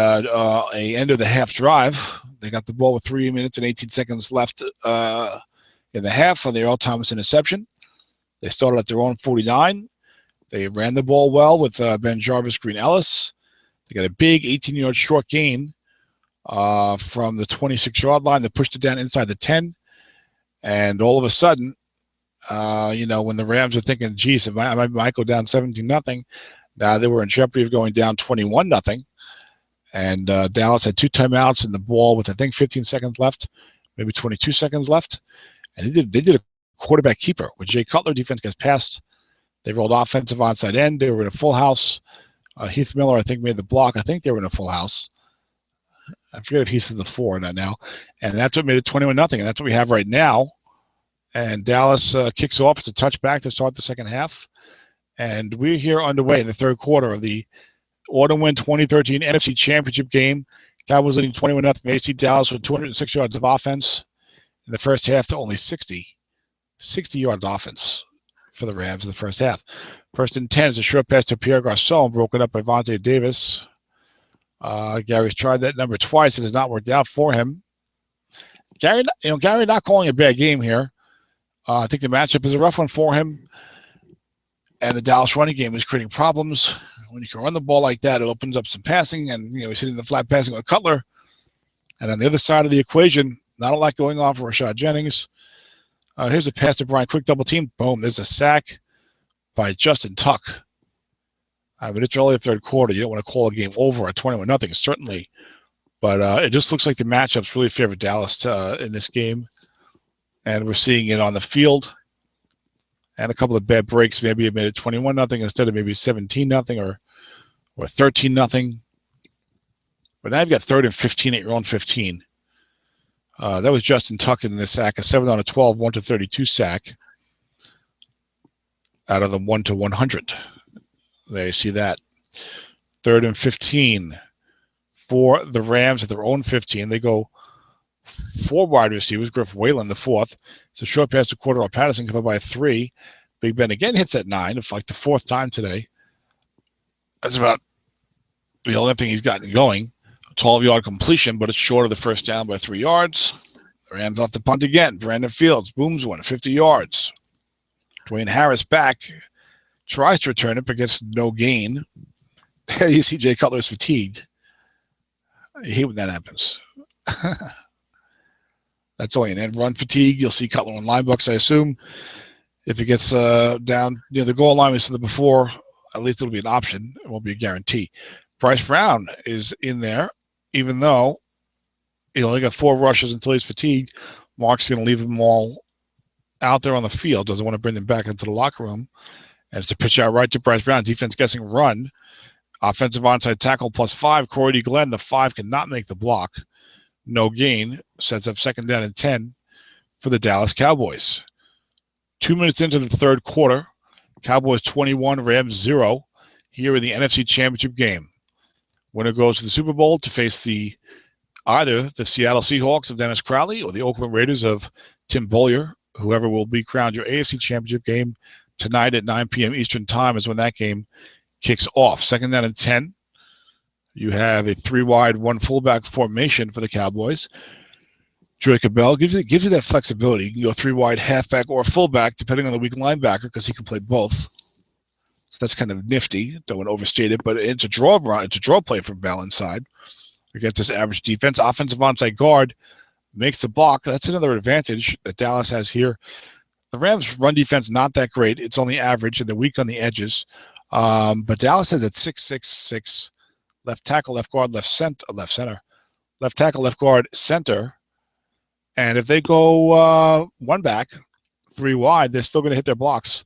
end of the half drive. They got the ball with 3 minutes and 18 seconds left in the half on the Earl Thomas interception. They started at their own 49. They ran the ball well with Ben Jarvis, Green Ellis. They got a big 18-yard short gain from the 26-yard line. They pushed it down inside the 10. And all of a sudden, when the Rams are thinking, geez, I might go down 17-0, now they were in jeopardy of going down 21-0. And Dallas had 2 timeouts and the ball with, I think, 15 seconds left, maybe 22 seconds left. And they did a quarterback keeper with Jay Cutler. Defense gets past. They rolled offensive onside end. They were in a full house. Heath Miller, I think, made the block. I think they were in a full house. I forget if he's in the 4 or not now. And that's what made it 21-0. And that's what we have right now. And Dallas kicks off to touchback to start the second half. And we're here underway in the third quarter of the Autumn Win 2013 NFC Championship game. Cowboys leading 21-0. AC Dallas with 206 yards of offense in the first half to only 60 yards offense for the Rams in the first half. 1st and 10 is a short pass to Pierre Garçon, broken up by Vontae Davis. Gary's tried that number twice. It has not worked out for him. Gary not calling a bad game here. I think the matchup is a rough one for him. And the Dallas running game is creating problems. When you can run the ball like that, it opens up some passing. And, he's hitting the flat passing with Cutler. And on the other side of the equation, not a lot going on for Rashad Jennings. Here's a pass to Brian. Quick double team. Boom. There's a sack by Justin Tuck. I mean, it's early third quarter. You don't want to call a game over at 21-0, certainly. But it just looks like the matchups really favor Dallas in this game. And we're seeing it on the field. And a couple of bad breaks. Maybe it made it 21-0 instead of maybe 17-0 or 13-0. But now you've got 3rd and 15 at your own 15. That was Justin Tuck in this sack, a 7-on-12, 1-32 sack out of the 1-100. There you see that. 3rd and 15 for the Rams at their own 15. They go 4 wide receivers. Griff Whalen, the 4th. It's a short pass to Cordell Patterson, covered by 3. Big Ben again hits that 9. It's like the 4th time today. That's about the only thing he's gotten going. A 12-yard completion, but it's short of the first down by 3 yards. The Rams off the punt again. Brandon Fields booms one, 50 yards. Dwayne Harris back. Tries to return it, but gets no gain. You see Jay Cutler is fatigued. I hate when that happens. That's only an end run fatigue. You'll see Cutler on linebucks, I assume. If it gets down, the goal line we said before, at least it'll be an option. It won't be a guarantee. Bryce Brown is in there, even though he only got 4 rushes until he's fatigued. Mark's going to leave them all out there on the field. Doesn't want to bring them back into the locker room. And it's a pitch out right to Bryce Brown. Defense guessing run. Offensive onside tackle +5. Corey D. Glenn, the 5, cannot make the block. No gain. Sets up 2nd down and 10 for the Dallas Cowboys. 2 minutes into the third quarter. Cowboys 21, Rams 0. Here in the NFC Championship game. Winner goes to the Super Bowl to face either the Seattle Seahawks of Dennis Crowley or the Oakland Raiders of Tim Bollier. Whoever will be crowned your AFC Championship game tonight at 9 p.m. Eastern Time is when that game kicks off. 2nd down and 10. You have a 3 wide, 1 fullback formation for the Cowboys. Joey Cabell gives you that flexibility. You can go 3 wide, halfback, or fullback, depending on the weak linebacker, because he can play both. So that's kind of nifty. Don't want to overstate it, but it's a draw play for Bell inside against this average defense. Offensive onside guard makes the block. That's another advantage that Dallas has here. The Rams' run defense not that great. It's only average, and they're weak on the edges. But Dallas has a 6-6-6 left tackle, left guard, left center, left tackle, left guard, center. And if they go 1 back, 3 wide, they're still going to hit their blocks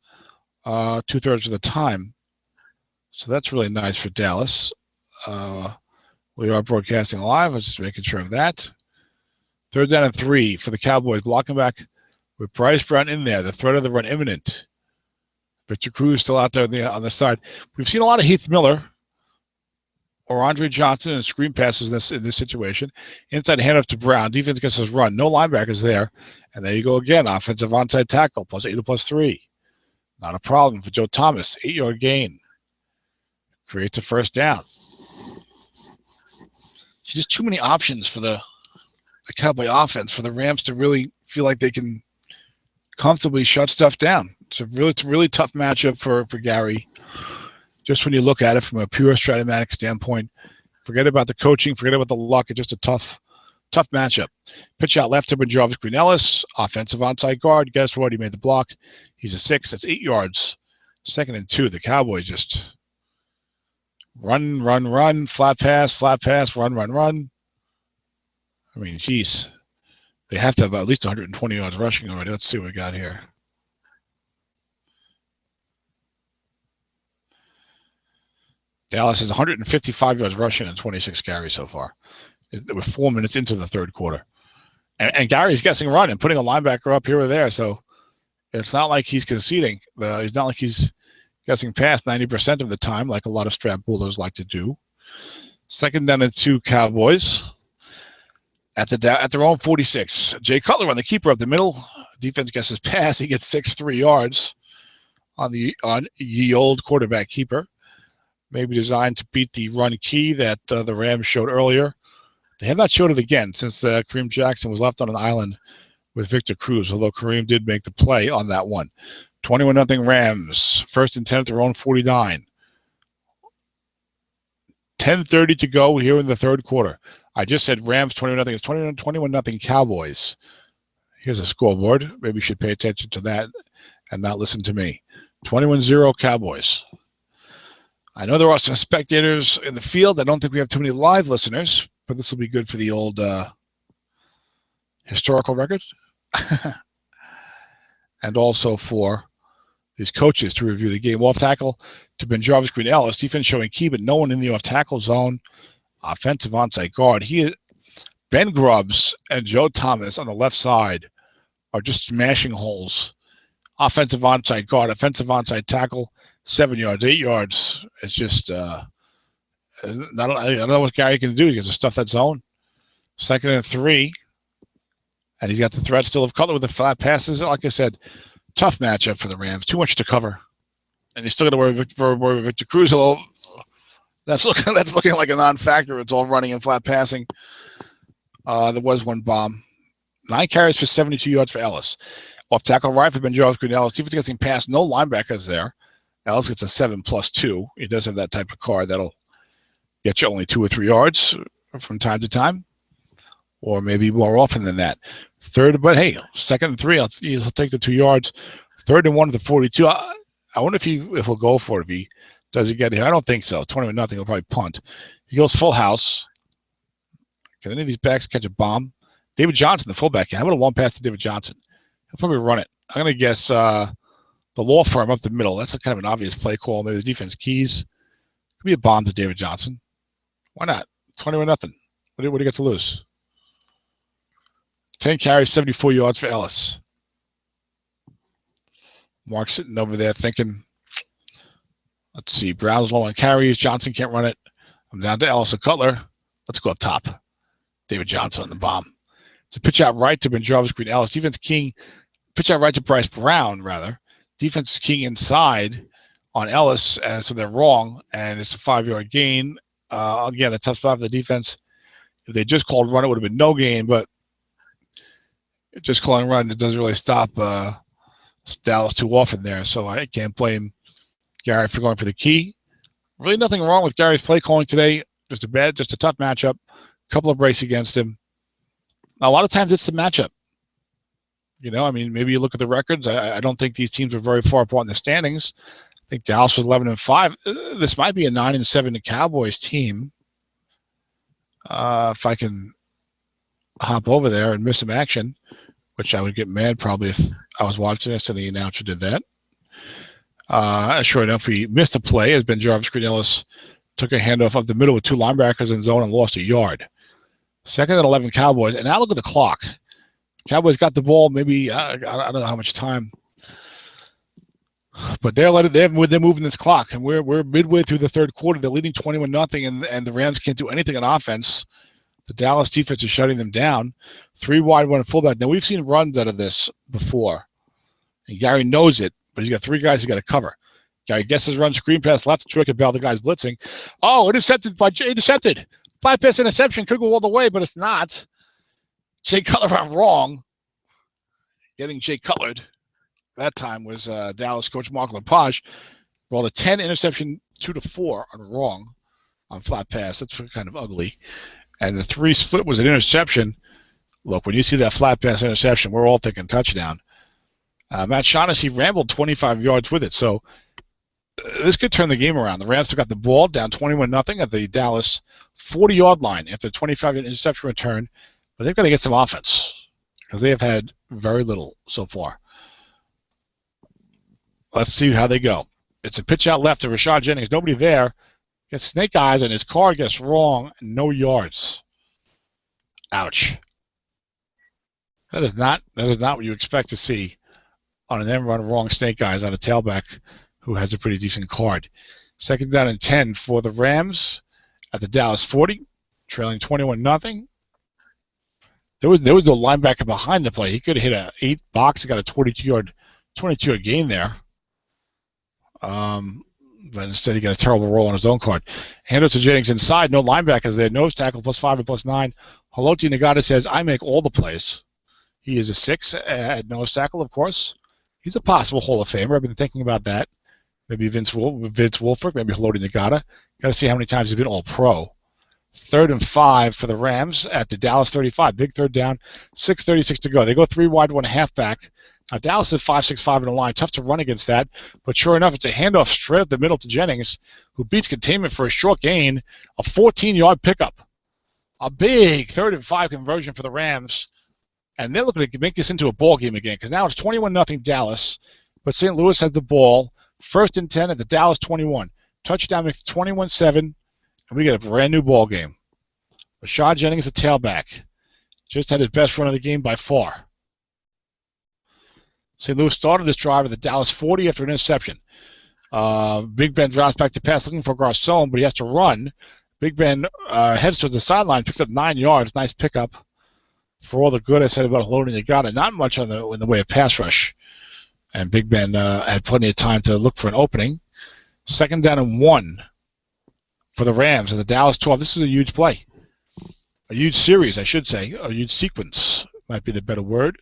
2/3 of the time. So that's really nice for Dallas. We are broadcasting live. I was just making sure of that. 3rd down and 3 for the Cowboys. Blocking back with Bryce Brown in there. The threat of the run imminent. Victor Cruz still out there on the side. We've seen a lot of Heath Miller or Andre Johnson and screen passes in this situation. Inside handoff to Brown. Defense gets his run. No linebackers there. And there you go again. Offensive onside tackle. +8 to +3. Not a problem for Joe Thomas. 8-yard gain. Creates a first down. Just too many options for the Cowboy offense for the Rams to really feel like they can comfortably shut stuff down. It's a really tough matchup for Gary. Just when you look at it from a pure Stratomatic standpoint, forget about the coaching, forget about the luck. It's just a tough matchup. Pitch out left to Jarvis Green-Ellis, offensive onside guard. Guess what? He made the block. He's a 6. That's 8 yards. 2nd and 2. The Cowboys just run, flat pass, run. I mean, geez. They have to have at least 120 yards rushing already. Let's see what we got here. Dallas has 155 yards rushing and 26 carries so far. We're 4 minutes into the 3rd quarter. And Gary's guessing run and putting a linebacker up here or there. So it's not like he's conceding. It's not like he's guessing past 90% of the time like a lot of strap bullers like to do. 2nd down and 2 Cowboys. At their own 46. Jay Cutler on the keeper up the middle. Defense guesses pass. He gets 6-3 yards on ye old quarterback keeper. Maybe designed to beat the run key that the Rams showed earlier. They have not showed it again since Kareem Jackson was left on an island with Victor Cruz, although Kareem did make the play on that one. 21-0 Rams. 1st and 10 at their own 49. 10:30 to go here in the 3rd quarter. I just said Rams 21-0. It's 21-0 Cowboys. Here's a scoreboard. Maybe you should pay attention to that and not listen to me. 21-0 Cowboys. I know there are some spectators in the field. I don't think we have too many live listeners, but this will be good for the old historical records. And also for these coaches to review the game. Off tackle to Jarvis Green-Ellis. Defense showing key, but no one in the off tackle zone. Offensive onside guard. Ben Grubbs and Joe Thomas on the left side are just smashing holes. Offensive onside guard, offensive onside tackle, 7 yards, 8 yards. It's just I don't know what Gary can do. He gets to stuff that zone. 2nd and 3. And he's got the threat still of Cutler with the flat passes. Like I said, tough matchup for the Rams. Too much to cover. And he's still got to worry Victor Cruz. Although that's looking like a non-factor. It's all running and flat passing. There was one bomb. 9 carries for 72 yards for Ellis. Off tackle right for Jarvis Green-Ellis. Defense gets him past. No linebackers there. Ellis gets a 7+2. He does have that type of card that'll get you only 2 or 3 yards from time to time, or maybe more often than that. 3rd, but hey, 2nd and 3. He'll take the 2 yards. 3rd and 1 at the 42. I wonder if he'll go for it. If he does he get here? I don't think so. 21-0. He'll probably punt. He goes full house. Can any of these backs catch a bomb? David Johnson, the fullback. How about a long pass to David Johnson? He'll probably run it. I'm going to guess the law firm up the middle. That's kind of an obvious play call. Maybe the defense keys. Could be a bomb to David Johnson. Why not? 21-0. What do you got to lose? 10 carries, 74 yards for Ellis. Mark sitting over there thinking, let's see, Brown's low on carries. Johnson can't run it. I'm down to Ellis and Cutler. Let's go up top. David Johnson on the bomb. It's a pitch out right to Jarvis Green-Ellis. Defense king. Pitch out right to Bryce Brown, rather. Defense is king inside on Ellis, so they're wrong, and it's a 5-yard gain. Again, a tough spot for the defense. If they just called run, it would have been no gain, but just calling run, it doesn't really stop Dallas too often there, so I can't blame Gary for going for the key. Really nothing wrong with Gary's play calling today. Just a tough matchup. A couple of breaks against him. A lot of times it's the matchup. You know, I mean, maybe you look at the records. I don't think these teams are very far apart in the standings. I think Dallas was 11-5. This might be a 9-7 Cowboys team. If I can hop over there and miss some action, which I would get mad probably if I was watching this and the announcer did that. Sure enough, we missed a play as Jarvis Green-Ellis took a handoff up the middle with 2 linebackers in zone and lost a yard. 2nd and 11 Cowboys. And now look at the clock. Cowboys got the ball maybe, I don't know how much time. But they're moving this clock, and we're midway through the third quarter. They're leading 21-0, and the Rams can't do anything on offense. The Dallas defense is shutting them down. 3 wide, 1 fullback. Now, we've seen runs out of this before, and Gary knows it, but he's got 3 guys he's got to cover. Gary guesses run, screen pass left, Troy Cabell, the guy's blitzing. Oh, intercepted. 5-pass interception, could go all the way, but it's not. Jay Cutler on wrong. Getting Jay Cutlered. That time was Dallas coach Mark Lepage. Rolled a 10 interception, 2-4 on wrong on flat pass. That's kind of ugly. And the 3 split was an interception. Look, when you see that flat pass interception, we're all thinking touchdown. Matt Shaughnessy rambled 25 yards with it. So this could turn the game around. The Rams got the ball down 21-0 at the Dallas 40-yard line after a 25-yard interception return. But they've got to get some offense because they have had very little so far. Let's see how they go. It's a pitch out left to Rashad Jennings. Nobody there. Gets snake eyes, and his car gets wrong. No yards. Ouch. That is not what you expect to see on an end run wrong snake eyes on a tailback who has a pretty decent card. 2nd down and 10 for the Rams at the Dallas 40, trailing 21-0. There was no linebacker behind the play. He could have hit a 8 box and got a 22-yard gain there. But instead he got a terrible roll on his own card. Hand it to Jennings inside. No linebackers there. Nose tackle +5 and +9. Haloti Ngata says, I make all the plays. He is a 6 at nose tackle, of course. He's a possible Hall of Famer. I've been thinking about that. Maybe Vince Wilfork, maybe Haloti Ngata. Got to see how many times he's been All-Pro. 3rd and 5 for the Rams at the Dallas 35. Big 3rd down. 6:36 to go. They go 3 wide, 1 halfback. Now, Dallas is 5-6-5 in the line. Tough to run against that. But sure enough, it's a handoff straight up the middle to Jennings, who beats containment for a short gain, a 14-yard pickup. A big 3rd and 5 conversion for the Rams. And they're looking to make this into a ball game again because now it's 21-0 Dallas. But St. Louis has the ball. 1st and 10 at the Dallas 21. Touchdown makes it 21-7. And we get a brand new ball game. Rashad Jennings, a tailback. Just had his best run of the game by far. St. Louis started this drive at the Dallas 40 after an interception. Big Ben drops back to pass looking for Garcon, but he has to run. Big Ben heads towards the sideline, picks up 9 yards. Nice pickup. For all the good I said about Haloti Ngata, not much in the way of pass rush. And Big Ben had plenty of time to look for an opening. 2nd down and 1 for the Rams at the Dallas 12. This is a huge play. A huge series, I should say. A huge sequence might be the better word.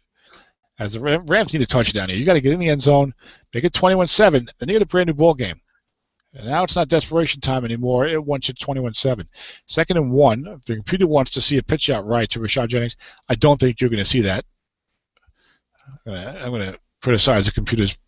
As the Rams need a touchdown here. You got to get in the end zone, make it 21-7, then you get a brand new ball game. And now it's not desperation time anymore. It wants you 21-7. 2nd and 1. If the computer wants to see a pitch out right to Rashad Jennings, I don't think you're going to see that. I'm going to criticize the computer's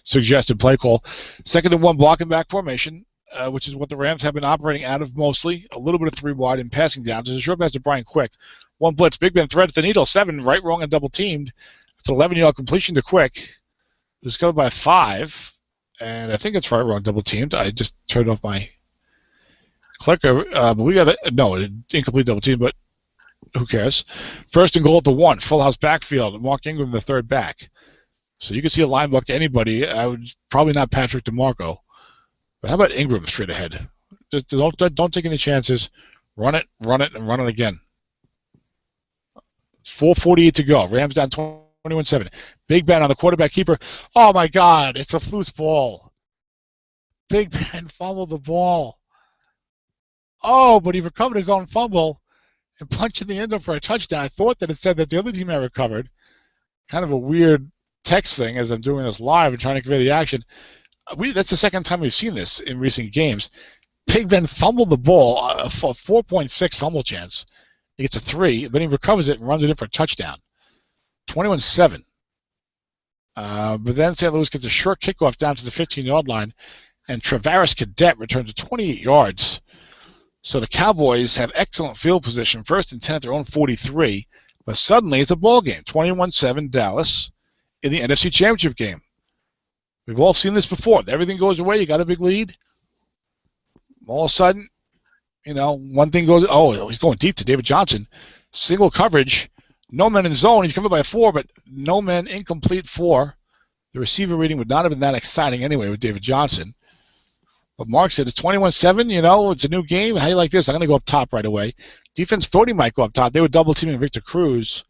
suggested play call. 2nd and 1 blocking back formation, which is what the Rams have been operating out of mostly. A little bit of 3 wide and passing down. There's a short pass to Brian Quick. 1 blitz. Big Ben threads the needle. 7 right, wrong, and double teamed. It's an 11-yard completion to Quick. It was covered by 5. And I think it's right, wrong, double teamed. I just turned off my clicker. But we got incomplete double team, but who cares? 1st and goal at the 1. Full house backfield. Mark Ingram, the 3rd back. So you can see a line block to anybody. I would probably not Patrick DeMarco. But how about Ingram straight ahead? Just don't take any chances. Run it, and run it again. 4:48 to go. Rams down 21-7. Big Ben on the quarterback keeper. Oh, my God. It's a loose ball. Big Ben fumbled the ball. Oh, but he recovered his own fumble and punched in the end zone for a touchdown. I thought that it said that the other team had recovered. Kind of a weird text thing as I'm doing this live and trying to convey the action. That's the second time we've seen this in recent games. Big Ben fumbled the ball, a 4.6 fumble chance. He gets a 3, but he recovers it and runs it in for a touchdown. 21-7. But then St. Louis gets a short kickoff down to the 15-yard line, and Travaris Cadet returns to 28 yards. So the Cowboys have excellent field position, 1st and 10 at their own 43, but suddenly it's a ball game. 21-7 Dallas in the NFC Championship game. We've all seen this before. Everything goes away. You got a big lead. All of a sudden, one thing goes, he's going deep to David Johnson. Single coverage, no men in zone. He's covered by 4, but no men, incomplete 4. The receiver reading would not have been that exciting anyway with David Johnson. But Mark said, it's 21-7, it's a new game. How do you like this? I'm going to go up top right away. Defense thought he might go up top. They were double-teaming Victor Cruz,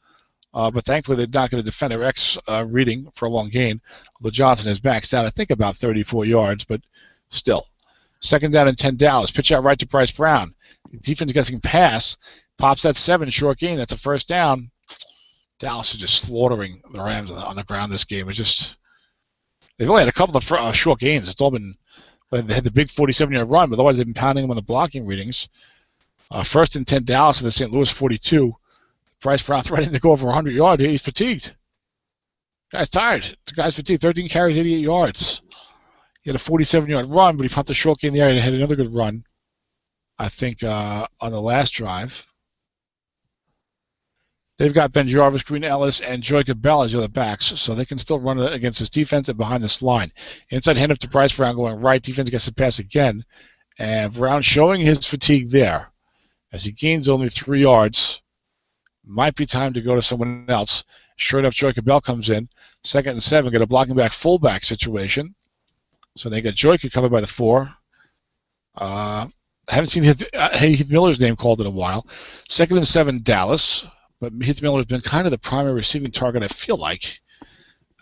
but thankfully they're not going to defend their X reading for a long gain, although Johnson is maxed out, I think, about 34 yards, but still. 2nd down and 10 Dallas. Pitch out right to Bryce Brown. Defense getting pass. Pops that 7, short gain. That's a 1st down. Dallas is just slaughtering the Rams on the ground this game. It's just, they've only had a couple of short gains. It's all been, they had the big 47-yard run, but otherwise they've been pounding them on the blocking readings. 1st and 10 Dallas at the St. Louis 42. Bryce Brown threatening to go over 100 yards. He's fatigued. Guy's tired. The guy's fatigued. 13 carries, 88 yards. He had a 47-yard run, but he pumped the short game in the area and had another good run, I think, on the last drive. They've got Ben Jarvis, Green Ellis, and Joy Cabell as the other backs, so they can still run against this defense and behind this line. Inside handoff to Bryce Brown going right. Defense gets the pass again. And Brown showing his fatigue there as he gains only 3 yards. Might be time to go to someone else. Sure enough, Joy Cabell comes in. 2nd and 7, get a blocking back fullback situation. So they got Joy covered by the 4. Haven't seen Heath Miller's name called in a while. 2nd and 7, Dallas. But Heath Miller has been kind of the primary receiving target, I feel like.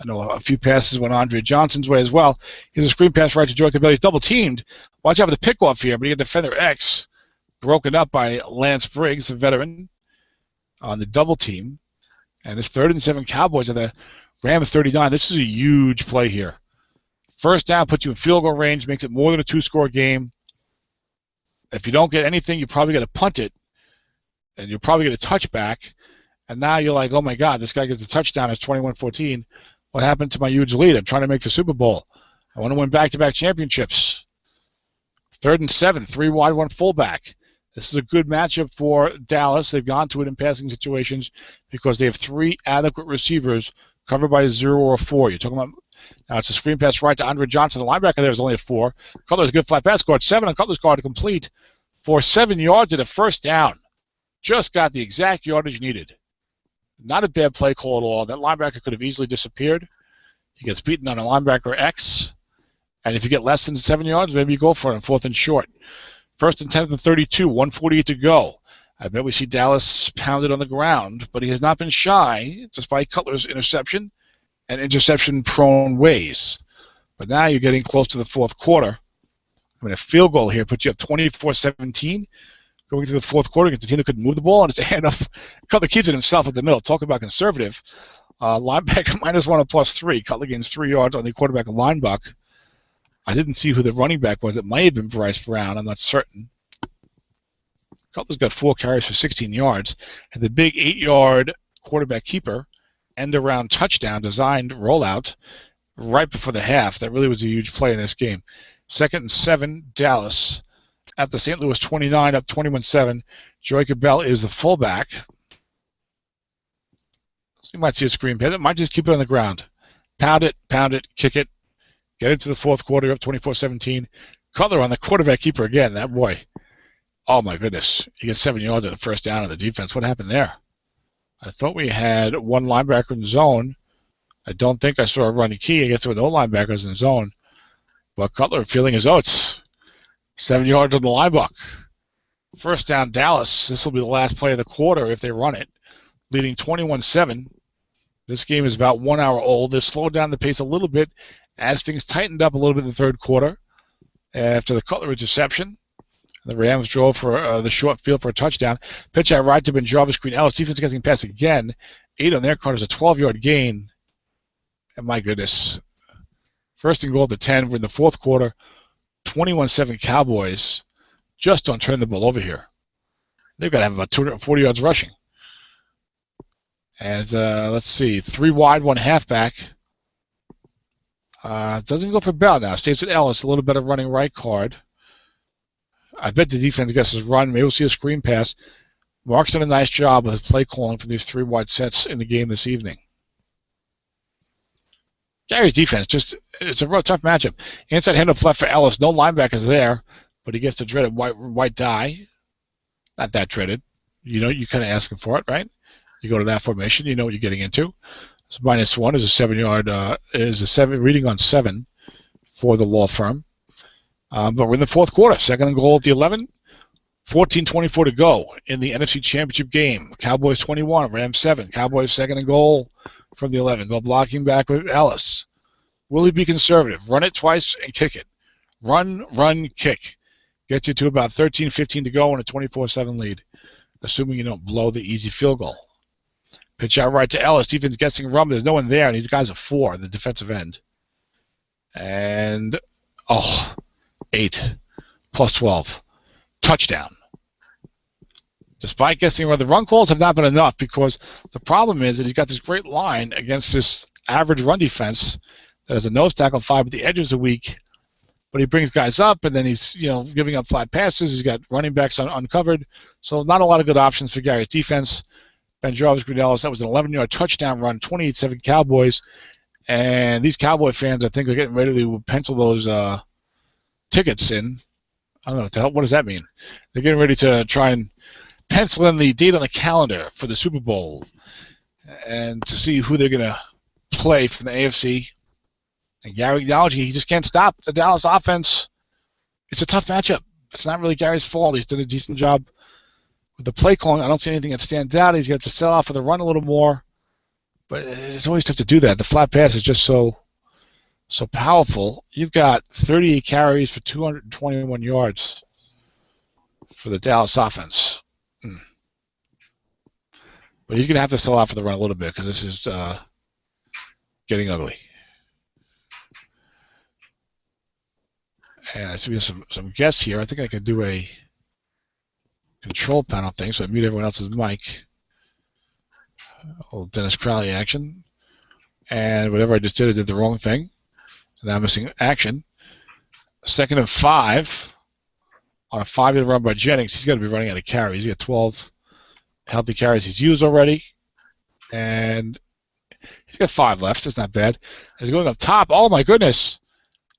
I know a few passes went Andre Johnson's way as well. Here's a screen pass right to Joy Cabell. He's double-teamed. Watch out for the pickoff here, but you get defender X broken up by Lance Briggs, the veteran, on the double team. And it's 3rd and 7 Cowboys at the Ram of 39. This is a huge play here. 1st down puts you in field goal range, makes it more than a 2-score game. If you don't get anything, you probably got to punt it, and you'll probably get a touchback. And now you're like, oh, my God, this guy gets a touchdown. It's 21-14. What happened to my huge lead? I'm trying to make the Super Bowl. I want to win back-to-back championships. 3rd and 7, 3 wide, 1 fullback. This is a good matchup for Dallas. They've gone to it in passing situations because they have 3 adequate receivers covered by a 0 or a 4. You're talking about now it's a screen pass right to Andre Johnson. The linebacker there is only a 4. Cutler's a good flat pass. Scored 7 on Cutler's card to complete for 7 yards at a 1st down. Just got the exact yardage needed. Not a bad play call at all. That linebacker could have easily disappeared. He gets beaten on a linebacker X. And if you get less than 7 yards, maybe you go for it on 4th and short. 1st and 10 at the 32, 1:48 to go. I bet we see Dallas pounded on the ground, but he has not been shy despite Cutler's interception and interception-prone ways. But now you're getting close to the 4th quarter. I mean, a field goal here puts you up 24-17. Going to the 4th quarter against the team that couldn't move the ball, and it's a handoff. Cutler keeps it himself at the middle. Talk about conservative. Linebacker -1 and +3. Cutler gains 3 yards on the quarterback lineback. I didn't see who the running back was. It might have been Bryce Brown. I'm not certain. Cutler's got 4 carries for 16 yards. Had the big 8-yard quarterback keeper end-around touchdown designed rollout right before the half. That really was a huge play in this game. 2nd and 7, Dallas. At the St. Louis 29, up 21-7. Joy Cabell is the fullback. So you might see a screen pass. It might just keep it on the ground. Pound it, kick it. Get into the 4th quarter, up 24-17. Cutler on the quarterback keeper again. That boy. Oh, my goodness. He gets 7 yards at a 1st down on the defense. What happened there? I thought we had 1 linebacker in zone. I don't think I saw a running key. I guess there were no linebackers in zone. But Cutler feeling his oats. 7 yards on the linebacker. 1st down, Dallas. This will be the last play of the quarter if they run it. Leading 21-7. This game is about 1 hour old. They slowed down the pace a little bit as things tightened up a little bit in the 3rd quarter after the Cutler interception. The Rams drove for the short field for a touchdown. Pitch out right to Ben Jarvis, Green Ellis. Defense getting pass again. 8 on their card is a 12-yard gain. And my goodness. 1st and goal at the 10. We're in the 4th quarter. 21-7 Cowboys. Just don't turn the ball over here. They've got to have about 240 yards rushing. And let's see. 3 wide, 1 halfback. Doesn't go for Bell now. Stays with Ellis. A little better running right card. I bet the defense gets his run. Maybe we'll see a screen pass. Mark's done a nice job of his play calling for these 3 wide sets in the game this evening. Gary's defense, it's a real tough matchup. Inside handoff left for Ellis. No linebackers there. but he gets the dreaded white die. Not that dreaded. You know, you're kind of asking for it, right? You go to that formation, you know what you're getting into. So -1 is a 7-yard, reading on 7 for the law firm. But we're in the fourth quarter. Second and goal at the 11. 14:24 to go in the NFC Championship game. Cowboys 21, Rams 7. Cowboys second and goal from the 11. Go blocking back with Ellis. Will he be conservative? Run it twice and kick it. Run, kick. Gets you to about 13-15 to go and a 24-7 lead, assuming you don't blow the easy field goal. Pitch out right to Ellis. Defense guessing run. There's no one there, and these guys are 4, the defensive end. And, 8 plus 12. Touchdown. Despite guessing run, the run calls have not been enough because the problem is that he's got this great line against this average run defense that has a nose tackle 5, but the edges are weak. But he brings guys up, and then he's giving up flat passes. He's got running backs uncovered, so not a lot of good options for Gary's defense. Ben Jarvis, Ellis, that was an 11-yard touchdown run, 28-7 Cowboys, and these Cowboy fans, I think, are getting ready to pencil those tickets in. I don't know what the hell. What does that mean? They're getting ready to try and pencil in the date on the calendar for the Super Bowl, and to see who they're going to play from the AFC. And Gary acknowledging he just can't stop the Dallas offense. It's a tough matchup. It's not really Gary's fault. He's done a decent job with the play calling. I don't see anything that stands out. He's got to sell off for the run a little more, but it's always tough to do that. The flat pass is just so powerful. You've got 38 carries for 221 yards for the Dallas offense. But he's going to have to sell out for the run a little bit because this is getting ugly. And I see we have some guests here. I think I could do a control panel thing, so I mute everyone else's mic. A little Dennis Crowley action. And whatever I just did, I did the wrong thing. And now I'm missing action. 2nd and 5 on a 5-yard run by Jennings. He's got to be running out of carries. He's got 12 healthy carries he's used already. And he's got 5 left. That's not bad. He's going up top. Oh, my goodness.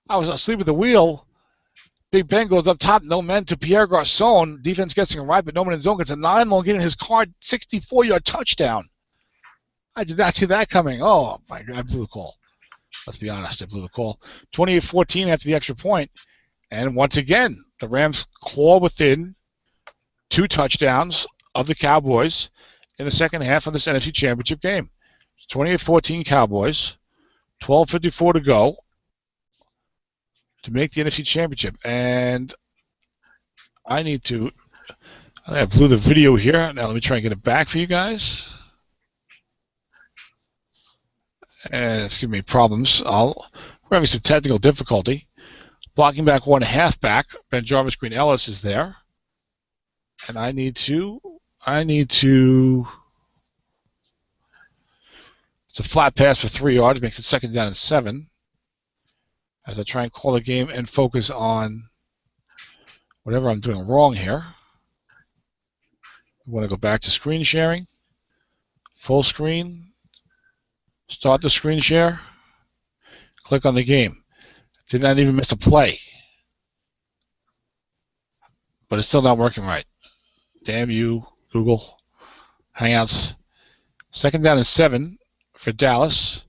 I was asleep at the wheel. Big Ben goes up top, no men to Pierre Garçon. Defense guessing right, but no man in zone. Gets a 9-long, getting his card, 64-yard touchdown. I did not see that coming. Oh, my God, I blew the call. Let's be honest, I blew the call. 28-14 after the extra point. And once again, the Rams claw within 2 touchdowns of the Cowboys in the second half of this NFC Championship game. 28-14 Cowboys, 12:54 to go to make the NFC Championship. And I blew the video here. Now let me try and get it back for you guys. And it's giving me problems. We're having some technical difficulty. Blocking back 1 halfback. Ben Jarvis, Green Ellis is there. And I need to. It's a flat pass for 3 yards. Makes it 2nd down and 7. As I try and call the game and focus on whatever I'm doing wrong here. I want to go back to screen sharing. Full screen. Start the screen share. Click on the game. Did not even miss a play. But it's still not working right. Damn you, Google. Hangouts. 2nd down and 7 for Dallas.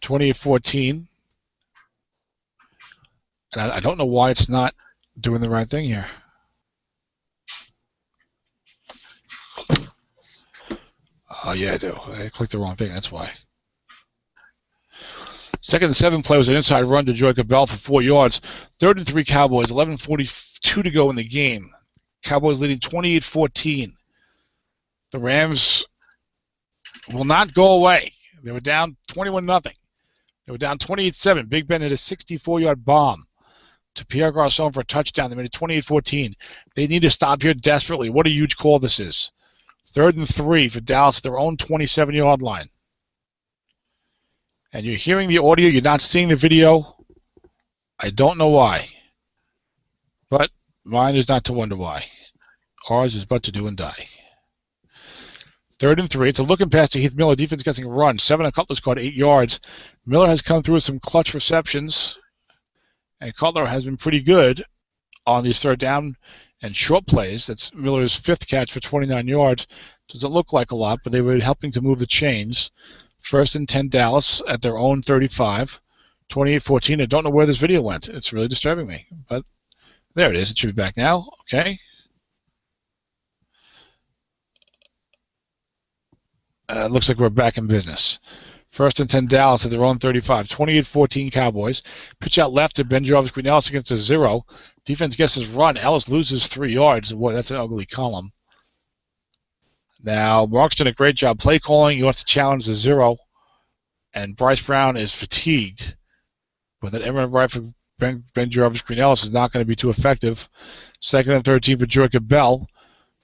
28-14. And I don't know why it's not doing the right thing here. Oh, yeah, I do. I clicked the wrong thing. That's why. 2nd and 7 play was an inside run to Joy Cabell for 4 yards. 3rd and 3 Cowboys. 11:42 to go in the game. Cowboys leading 28-14. The Rams will not go away. They were down 21-0. They were down 28-7. Big Ben hit a 64-yard bomb to Pierre Garçon for a touchdown. They made it 28-14. They need to stop here desperately. What a huge call this is. 3rd and 3 for Dallas at their own 27-yard line. And you're hearing the audio. You're not seeing the video. I don't know why. But mine is not to wonder why. Ours is but to do and die. 3rd and 3. It's a looking pass to Heath Miller. Defense getting a run. 7 and Cutler's caught 8 yards. Miller has come through with some clutch receptions. And Cutler has been pretty good on these third down and short plays. That's Miller's 5th catch for 29 yards. Doesn't look like a lot, but they were helping to move the chains. 1st and 10 Dallas at their own 35. 28-14. I don't know where this video went. It's really disturbing me. But there it is. It should be back now. Okay. It looks like we're back in business. 1st and 10 Dallas at their own 35. 28-14 Cowboys. Pitch out left to Ben Jarvis Green Ellis against a 0. Defense gets his run. Ellis loses 3 yards. Boy, that's an ugly column. Now, Mark's done a great job play calling. He wants to challenge the 0. And Bryce Brown is fatigued. But that errant right for Ben Jarvis Green Ellis is not going to be too effective. 2nd and 13 for Jacob Bell.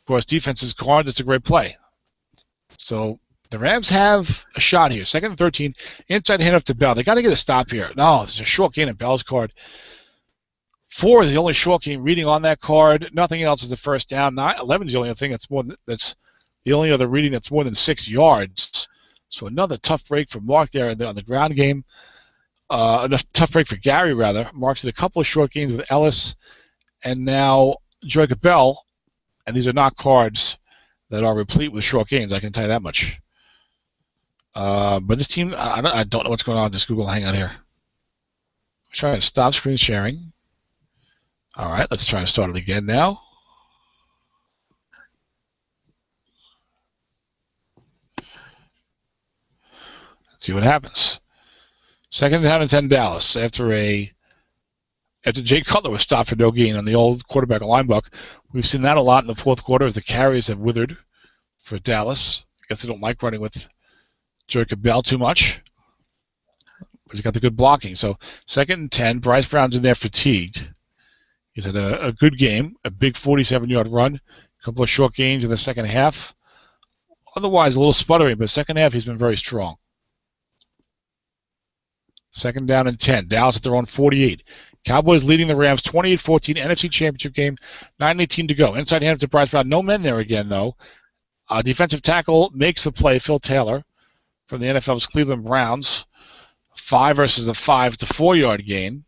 Of course, defense is card. That's a great play. So the Rams have a shot here. 2nd and 13. Inside handoff to Bell. They got to get a stop here. No, there's a short gain in Bell's card. 4 is the only short gain reading on that card. Nothing else is the first down. 11 is the only thing that's the only other reading that's more than 6 yards. So another tough break for Mark there on the ground game. A tough break for Gary, rather. Mark's had a couple of short gains with Ellis and now Jacob Bell, and these are not cards that are replete with short gains, I can tell you that much. But this team, I don't know what's going on with this Google Hangout here. I'm trying to stop screen sharing. All right, let's try to start it again now. Let's see what happens. 2nd down and 10 Dallas after Jake Cutler was stopped for no gain on the old quarterback line buck. We've seen that a lot in the 4th quarter as the carries have withered for Dallas. I guess they don't like running with Jacob Bell too much. But he's got the good blocking. So 2nd and 10, Bryce Brown's in there fatigued. He's had a good game, a big 47-yard run, a couple of short gains in the second half. Otherwise, a little sputtering, but second half he's been very strong. 2nd down and 10. Dallas at their own 48. Cowboys leading the Rams 28-14. NFC Championship game. 9:18 to go. Inside hand to Bryce Brown. No men there again, though. Defensive tackle makes the play. Phil Taylor from the NFL's Cleveland Browns. 5 versus a 5 to 4-yard gain.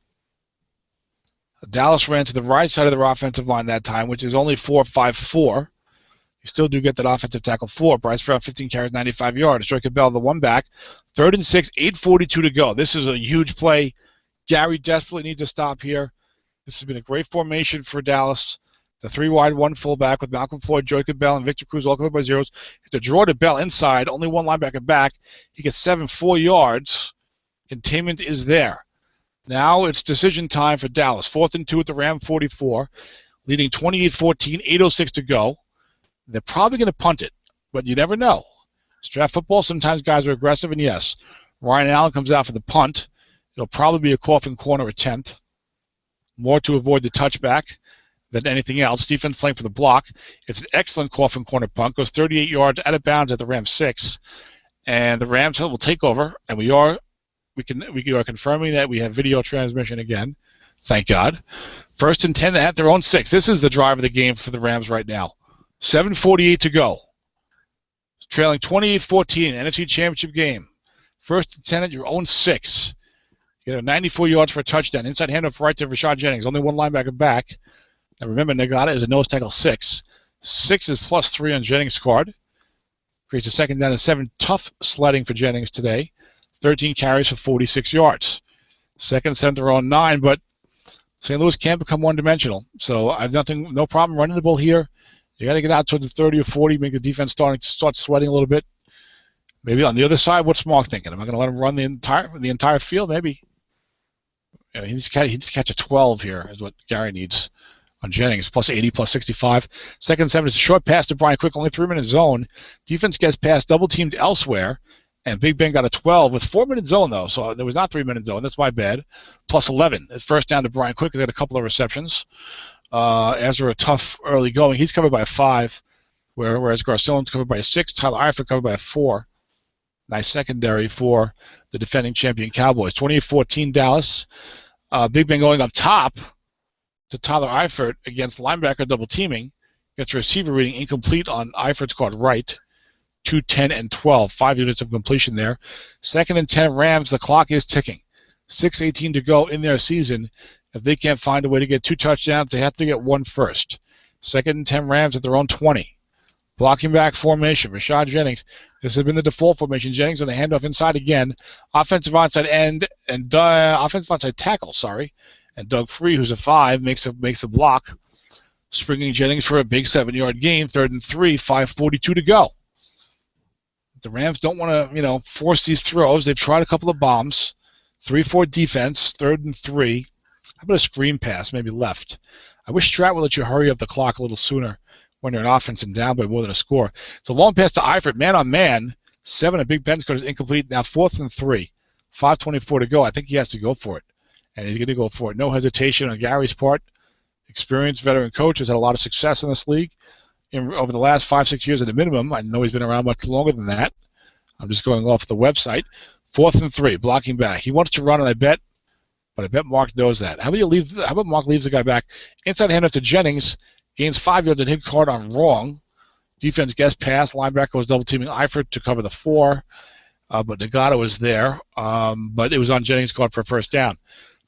Dallas ran to the right side of their offensive line that time, which is only 4-5-4. You still do get that offensive tackle 4. Bryce Brown, 15 carries, 95 yards. Jacob Bell, the one back. 3rd and 6, 8:42 to go. This is a huge play. Gary desperately needs a stop here. This has been a great formation for Dallas. The 3 wide, 1 fullback with Malcolm Floyd, Jacob Bell, and Victor Cruz all covered by zeros. To draw to Bell inside, only 1 linebacker back. He gets 4 yards. Containment is there. Now it's decision time for Dallas. 4th and 2 at the Ram 44, leading 28-14, 8:06 to go. They're probably going to punt it, but you never know. It's draft football. Sometimes guys are aggressive, and yes, Ryan Allen comes out for the punt. It'll probably be a coffin corner attempt, more to avoid the touchback than anything else. Defense playing for the block. It's an excellent coffin corner punt. Goes 38 yards out of bounds at the Rams 6, and the Rams will take over. And we are confirming that we have video transmission again. Thank God. 1st and 10 at their own 6. This is the drive of the game for the Rams right now. 7:48 to go. Trailing 28-14, NFC Championship game. 1st and 10 at your own 6. You get 94 yards for a touchdown. Inside handoff right to Rashad Jennings. Only 1 linebacker back. Now remember, Nagata is a nose tackle 6. 6 is +3 on Jennings' card. Creates a 2nd down and 7. Tough sledding for Jennings today. 13 carries for 46 yards. 2nd and 7 at their own 9, but St. Louis can't become one-dimensional. So I've no problem running the ball here. You got to get out toward the 30 or 40, make the defense start sweating a little bit. Maybe on the other side, what's Mark thinking? Am I going to let him run the entire field? Maybe. You know, he needs to catch a 12 here is what Gary needs on Jennings. +80, +65. 2nd and 7 is a short pass to Brian Quick, only 3-minute zone. Defense gets past, double-teamed elsewhere, and Big Ben got a 12 with 4-minute zone, though. So there was not 3-minute zone. That's my bad. +11. At 1st down to Brian Quick. He had a couple of receptions. After a tough early going, he's covered by a 5, whereas Garcelon's covered by a 6. Tyler Eifert covered by a 4. Nice secondary for the defending champion Cowboys. 28-14 Dallas. Big Ben going up top to Tyler Eifert against linebacker double teaming. Gets a receiver reading incomplete on Eifert's card right. 2, 10, and 12. 5 units of completion there. 2nd and 10 Rams. The clock is ticking. 6:18 to go in their season. If they can't find a way to get 2 touchdowns, they have to get 1 first. 2nd and 10 Rams at their own 20. Blocking back formation. Rashad Jennings. This has been the default formation. Jennings on the handoff inside again. Offensive onside end and offensive onside tackle. Sorry, and Doug Free, who's a 5, makes the block, springing Jennings for a big 7-yard gain. 3rd and 3. 5:42 to go. The Rams don't want to, force these throws. They've tried a couple of bombs. 3-4 defense. 3rd and 3. How about a screen pass, maybe left? I wish Strat would let you hurry up the clock a little sooner when you're an offense and down by more than a score. It's a long pass to Eifert, man on man. 7, a Big Ben score is incomplete. Now 4th and 3. 5:24 to go. I think he has to go for it, and he's going to go for it. No hesitation on Gary's part. Experienced veteran coach, has had a lot of success in this league over the last 5-6 years at a minimum. I know he's been around much longer than that. I'm just going off the website. 4th and 3, blocking back. He wants to run, and I bet Mark knows that. How about Mark leaves the guy back? Inside handoff to Jennings. Gains 5 yards and hit card on wrong. Defense gets pass. Linebacker was double teaming Eifert to cover the 4. But Nagata was there. But it was on Jennings' card for a first down.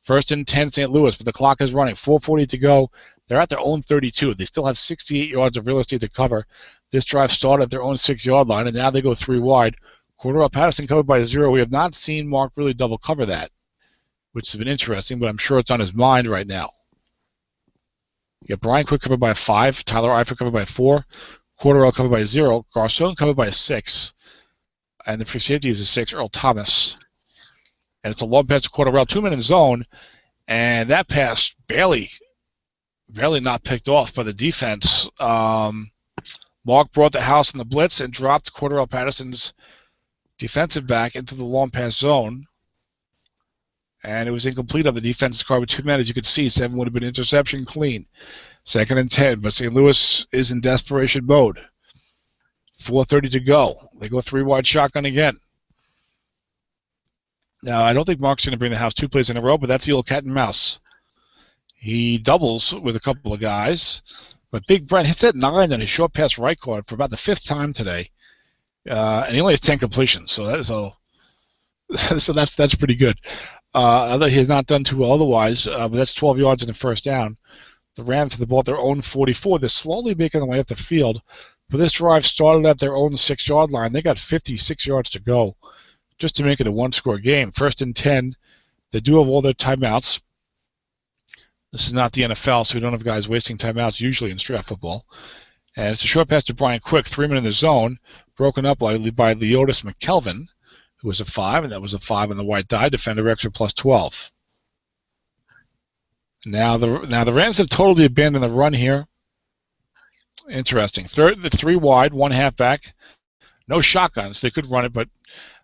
1st and 10 St. Louis, but the clock is running. 4:40 to go. They're at their own 32. They still have 68 yards of real estate to cover. This drive started at their own 6-yard line, and now they go 3 wide. Cordell Patterson covered by 0. We have not seen Mark really double cover that, which has been interesting, but I'm sure it's on his mind right now. You got Brian Quick covered by 5, Tyler Eifert covered by 4, Cordell covered by 0, Garcon covered by 6, and the free safety is a 6, Earl Thomas. And it's a long pass to Cordell, 2-man in zone, and that pass barely not picked off by the defense. Mark brought the house in the blitz and dropped Cordell Patterson's defensive back into the long pass zone. And it was incomplete on the defense's card with 2 men. As you could see, 7 would have been interception clean. 2nd and 10, but St. Louis is in desperation mode. 4:30 to go. They go 3 wide shotgun again. Now, I don't think Mark's going to bring the house 2 plays in a row, but that's the old cat and mouse. He doubles with a couple of guys, but Big Brent hits that 9 on his short pass right card for about the 5th time today, and he only has 10 completions, so that's pretty good. Although he has not done too well otherwise, but that's 12 yards in the first down. The Rams have the ball at their own 44. They're slowly making their way up the field, but this drive started at their own 6-yard line. They got 56 yards to go just to make it a 1-score game. 1st and 10. They do have all their timeouts. This is not the NFL, so we don't have guys wasting timeouts usually in strat football. And it's a short pass to Brian Quick, 3-man in the zone, broken up by Leotis McKelvin, who was a 5, and that was a 5 on the white die. Defender extra plus 12. Now the Rams have totally abandoned the run here. Interesting. 3 wide, 1 halfback. No shotguns. They could run it, but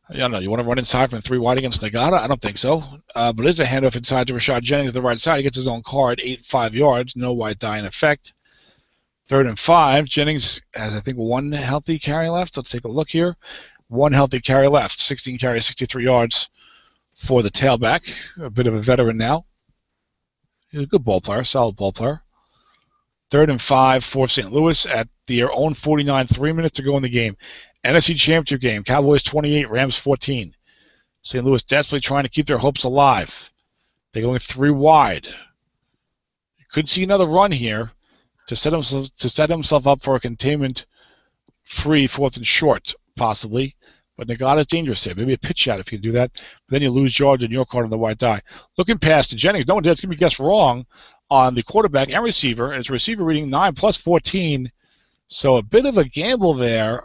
I don't know. You want to run inside from 3 wide against Nagata? I don't think so. But there's a handoff inside to Rashad Jennings to the right side. He gets his own card, 5 yards. No white die in effect. 3rd and 5. Jennings has, I think, 1 healthy carry left. Let's take a look here. 1 healthy carry left. 16 carries, 63 yards for the tailback. A bit of a veteran now. He's a good ball player, solid ball player. 3rd and 5 for St. Louis at their own 49. 3 minutes to go in the game. NFC Championship game. Cowboys 28, Rams 14. St. Louis desperately trying to keep their hopes alive. They're going 3 wide. You could see another run here to set himself up for a containment-free 4th and short, possibly. But Nagata's dangerous here. Maybe a pitch shot if you can do that. But then you lose yards in your card on the white die. Looking past to Jennings. No one that's going to be guessed wrong on the quarterback and receiver. And it's receiver reading 9 plus 14. So a bit of a gamble there.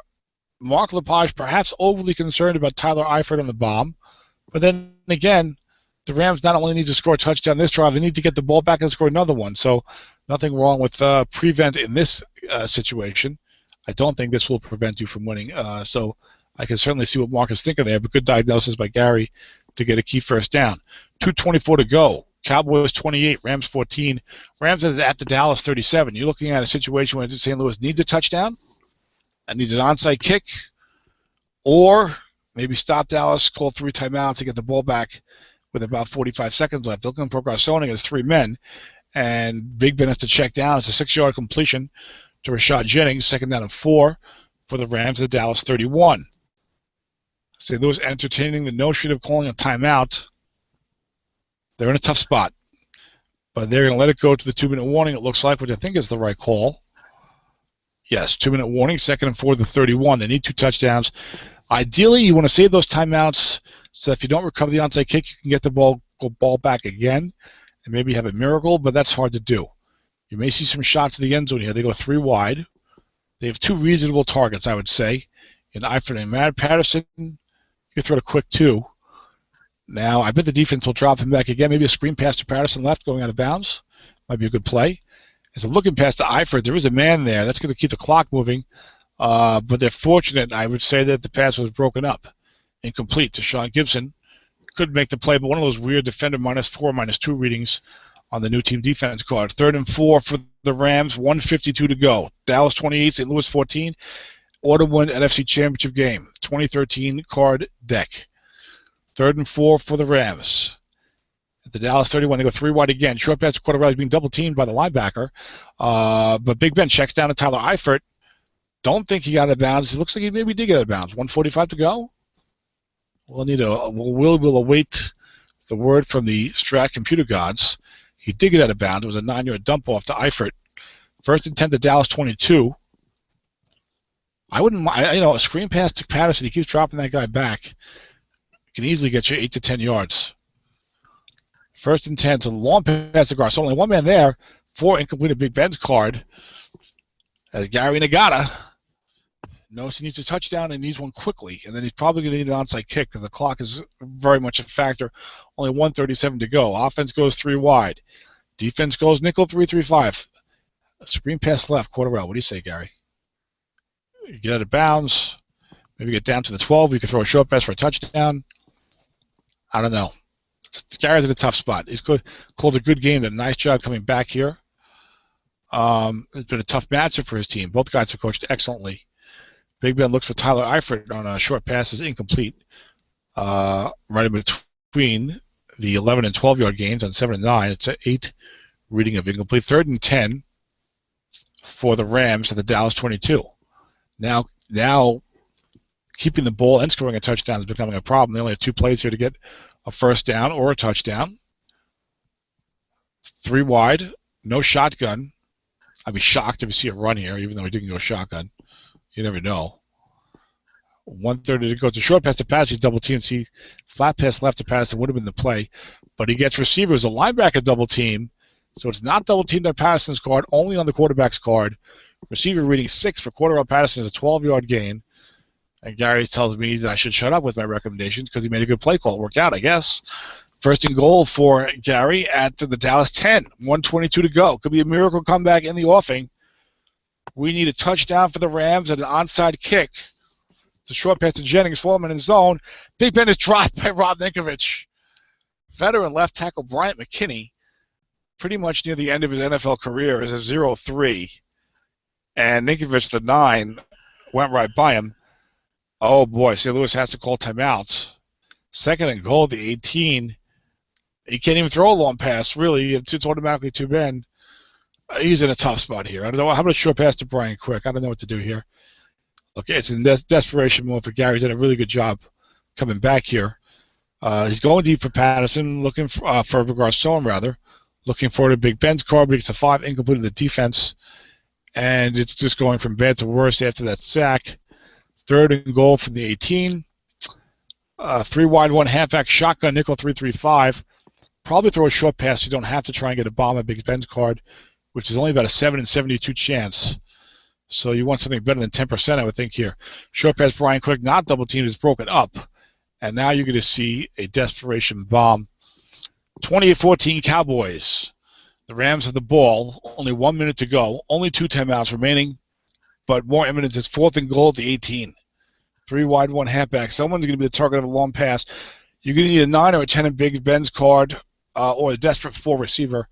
Mark Lepage perhaps overly concerned about Tyler Eifert on the bomb. But then again, the Rams not only need to score a touchdown this drive, they need to get the ball back and score another one. So nothing wrong with prevent in this situation. I don't think this will prevent you from winning. So I can certainly see what Mark is thinking there, but good diagnosis by Gary to get a key first down. 2:24 to go. Cowboys 28, Rams 14. Rams is at the Dallas 37. You're looking at a situation where St. Louis needs a touchdown and needs an onside kick, or maybe stop Dallas, call 3 timeouts to get the ball back with about 45 seconds left. They're looking for Garcon against 3 men, and Big Ben has to check down. It's a 6-yard completion to Rashad Jennings, 2nd down and 4 for the Rams at Dallas 31. St. Louis entertaining the notion of calling a timeout. They're in a tough spot. But they're going to let it go to the 2-minute warning, it looks like, which I think is the right call. Yes, 2-minute warning, 2nd and 4 to 31. They need 2 touchdowns. Ideally, you want to save those timeouts so if you don't recover the onside kick, you can get the ball back again and maybe have a miracle, but that's hard to do. You may see some shots in the end zone here. They go 3 wide. They have 2 reasonable targets, I would say. In Eifert and Matt Patterson, you can throw a quick 2. Now, I bet the defense will drop him back again. Maybe a screen pass to Patterson left going out of bounds. Might be a good play. It's a looking pass to Eifert. There is a man there. That's going to keep the clock moving. But they're fortunate. I would say that the pass was broken up. Incomplete to Sean Gibson. Could make the play, but one of those weird defender -4, -2 readings on the new team defense card. 3rd and 4 for the Rams. 1:52 to go. Dallas 28, St. Louis 14. Autumn win NFC Championship game. 2013 card deck. 3rd and 4 for the Rams. At the Dallas 31, they go 3 wide again. Short pass to Quarterell being double teamed by the linebacker. But Big Ben checks down to Tyler Eifert. Don't think he got out of bounds. It looks like he maybe did get out of bounds. 1:45 to go. We'll await the word from the Strat computer gods. He did get out of bounds. It was a 9-yard dump off to Eifert. 1st and 10 to Dallas 22. I wouldn't mind, a screen pass to Patterson. He keeps dropping that guy back. Can easily get you 8 to 10 yards. 1st and 10 to the long pass to Garcon. Only one man there. 4 incomplete Big Ben's card. As Gary Nagata knows he needs a touchdown and needs one quickly. And then he's probably going to need an onside kick because the clock is very much a factor. Only 1:37 to go. Offense goes 3 wide. Defense goes nickel 3-3-5. Screen pass left. Quarterell. What do you say, Gary? You get out of bounds. Maybe get down to the 12. You can throw a short pass for a touchdown. I don't know. Gary's in a tough spot. He's called a good game. Did a nice job coming back here. It's been a tough matchup for his team. Both guys have coached excellently. Big Ben looks for Tyler Eifert on a short pass. Is incomplete. Right in between the 11 and 12-yard gains on 7 and 9. It's an 8 reading of incomplete. 3rd and 10 for the Rams at the Dallas 22. Now keeping the ball and scoring a touchdown is becoming a problem. They only have 2 plays here to get a first down or a touchdown. 3 wide, no shotgun. I'd be shocked if you see a run here, even though he didn't go shotgun. You never know. 1:30 to go. To short pass to Patterson. He's double teamed. See, flat pass left to Patterson would have been the play, but he gets receivers. A linebacker double team, so it's not double teamed on Patterson's card, only on the quarterback's card. Receiver reading 6 for Quarterell Patterson is a 12-yard gain. And Gary tells me that I should shut up with my recommendations because he made a good play call. It worked out, I guess. 1st and goal for Gary at the Dallas 10. 1:22 to go. Could be a miracle comeback in the offing. We need a touchdown for the Rams and an onside kick. It's a short pass to Jennings, Foreman in zone. Big Ben is dropped by Rob Ninkovich. Veteran left tackle Bryant McKinney, pretty much near the end of his NFL career, is a 0-3. And Ninkovich, the 9, went right by him. Oh, boy. St. Louis has to call timeouts. 2nd and goal at the 18. He can't even throw a long pass, really. It's automatically 2 men. He's in a tough spot here. I don't know. How about a short pass to Brian Quick? I don't know what to do here. Okay, it's in desperation mode for Gary. He's done a really good job coming back here. He's going deep for Patterson, looking for Garcon, rather. Looking for the Big Ben's card, but it's a 5 incomplete in the defense. And it's just going from bad to worse after that sack. 3rd and goal from the 18. 3 wide, 1 halfback shotgun, nickel 3-3-5. Probably throw a short pass so you don't have to try and get a bomb at Big Ben's card, which is only about a 7 in 72 chance. So you want something better than 10%, I would think, here. Short pass, Brian Quick, not double teamed, is broken up. And now you're going to see a desperation bomb. 28-14 Cowboys. The Rams have the ball. Only 1 minute to go. Only 2 timeouts remaining, but more imminent. It's 4th and goal at the 18. 3 wide, 1 halfback. Someone's going to be the target of a long pass. You're going to need a 9 or a 10 in Big Ben's card or a desperate 4 receiver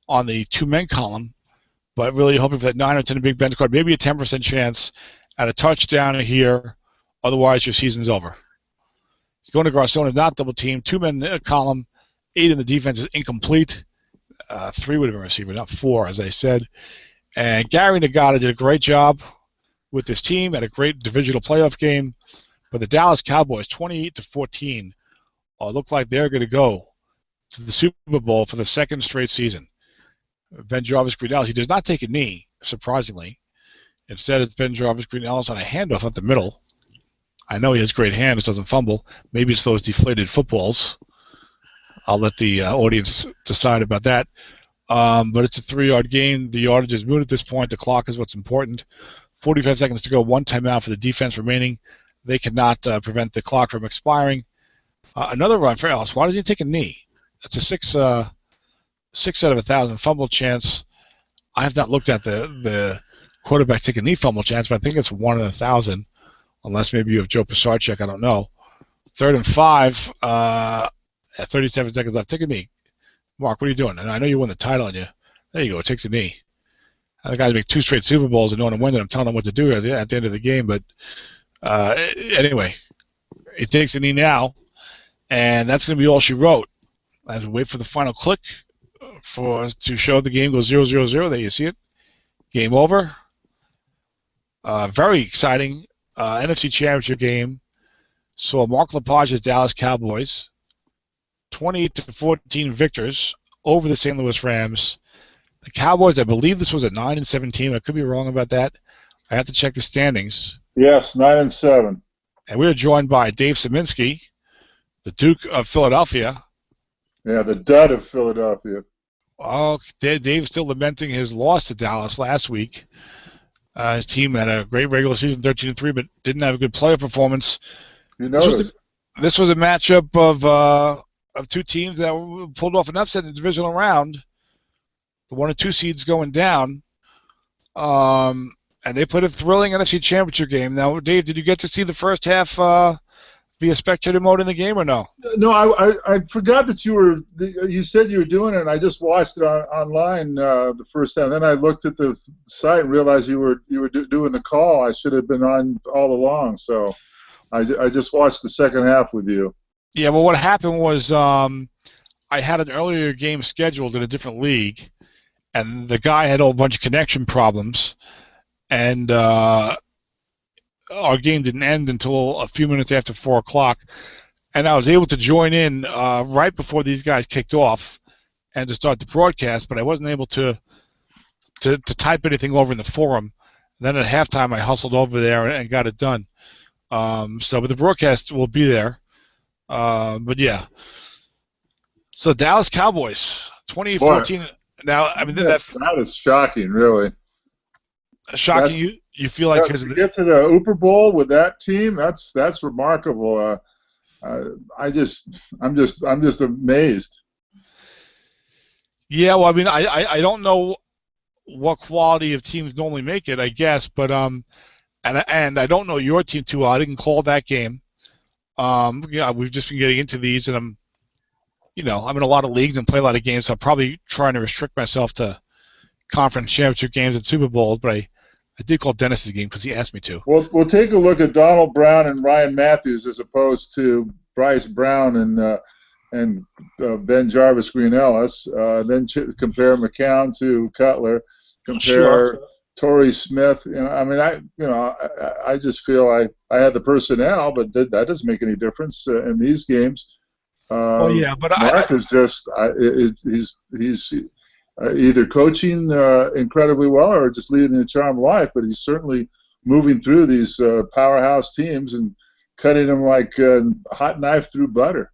on the 2-men column. But really hoping for that 9 or 10 in Big Ben's card. Maybe a 10% chance at a touchdown here. Otherwise, your season's over. He's going to Garcon, not double team. 2-men column. 8 in the defense is incomplete. 3 would have been receiver, not 4, as I said. And Gary Nagata did a great job with this team, had a great divisional playoff game. But the Dallas Cowboys, 28-14, look like they're going to go to the Super Bowl for the 2nd straight season. Ben Jarvis-Green-Ellis. He does not take a knee, surprisingly. Instead, it's Ben Jarvis-Green-Ellis on a handoff up the middle. I know he has great hands, doesn't fumble. Maybe it's those deflated footballs. I'll let the audience decide about that. But it's a 3-yard gain. The yardage is moved at this point. The clock is what's important. 45 seconds to go. 1 timeout for the defense remaining. They cannot prevent the clock from expiring. Another run for Ellis. Why did he take a knee? That's a 6 out of 1,000 fumble chance. I have not looked at the quarterback take a knee fumble chance, but I think it's 1 in 1,000, unless maybe you have Joe Pisarcik. I don't know. 3rd and 5 at 37 seconds left. Take a knee. Mark, what are you doing? And I know you won the title on you. There you go. It takes a knee. The guys make 2 straight Super Bowls and know to win it. I'm telling them what to do at the end of the game. But anyway, he takes a knee now, and that's going to be all she wrote. As we wait for the final click to show the game goes 0-0-0. There you see it. Game over. Very exciting NFC Championship game. So Mark Lepage's Dallas Cowboys, 28-14 victors over the St. Louis Rams. The Cowboys, I believe this was a 9-7 team. I could be wrong about that. I have to check the standings. Yes, 9-7. And we are joined by Dave Szymanski, the Duke of Philadelphia. Yeah, the dud of Philadelphia. Oh, Dave's still lamenting his loss to Dallas last week. His team had a great regular season, 13-3, but didn't have a good playoff performance. You noticed. This was a matchup of 2 teams that pulled off an upset in the divisional round. The 1 and 2 seeds going down. And they played a thrilling NFC Championship game. Now, Dave, did you get to see the first half via spectator mode in the game or no? No, I forgot that you said you were doing it, and I just watched it online the first time. Then I looked at the site and realized you were doing the call. I should have been on all along. So I just watched the second half with you. Yeah, well, what happened was I had an earlier game scheduled in a different league, and the guy had a whole bunch of connection problems, and our game didn't end until a few minutes after 4 o'clock, and I was able to join in right before these guys kicked off and to start the broadcast, but I wasn't able to type anything over in the forum. And then at halftime, I hustled over there and got it done. But the broadcast will be there. But yeah. So Dallas Cowboys, 2014. Now, I mean that is shocking, really. Shocking. You feel like to get to the Super Bowl with that team, that's remarkable. I'm just amazed. Yeah, well, I mean, I don't know what quality of teams normally make it, I guess, but and I don't know your team too well. I didn't call that game. Yeah, we've just been getting into these, and I'm in a lot of leagues and play a lot of games, so I'm probably trying to restrict myself to conference championship games and Super Bowls, but I did call Dennis's game because he asked me to. Well, we'll take a look at Donald Brown and Ryan Matthews as opposed to Bryce Brown and Ben Jarvis-Green-Ellis. Then compare McCown to Cutler. Compare Torrey Smith. I just feel I had the personnel, but that doesn't make any difference in these games. Well, yeah, but Mark is just he's either coaching incredibly well or just leading a charmed life, but he's certainly moving through these powerhouse teams and cutting them like a hot knife through butter.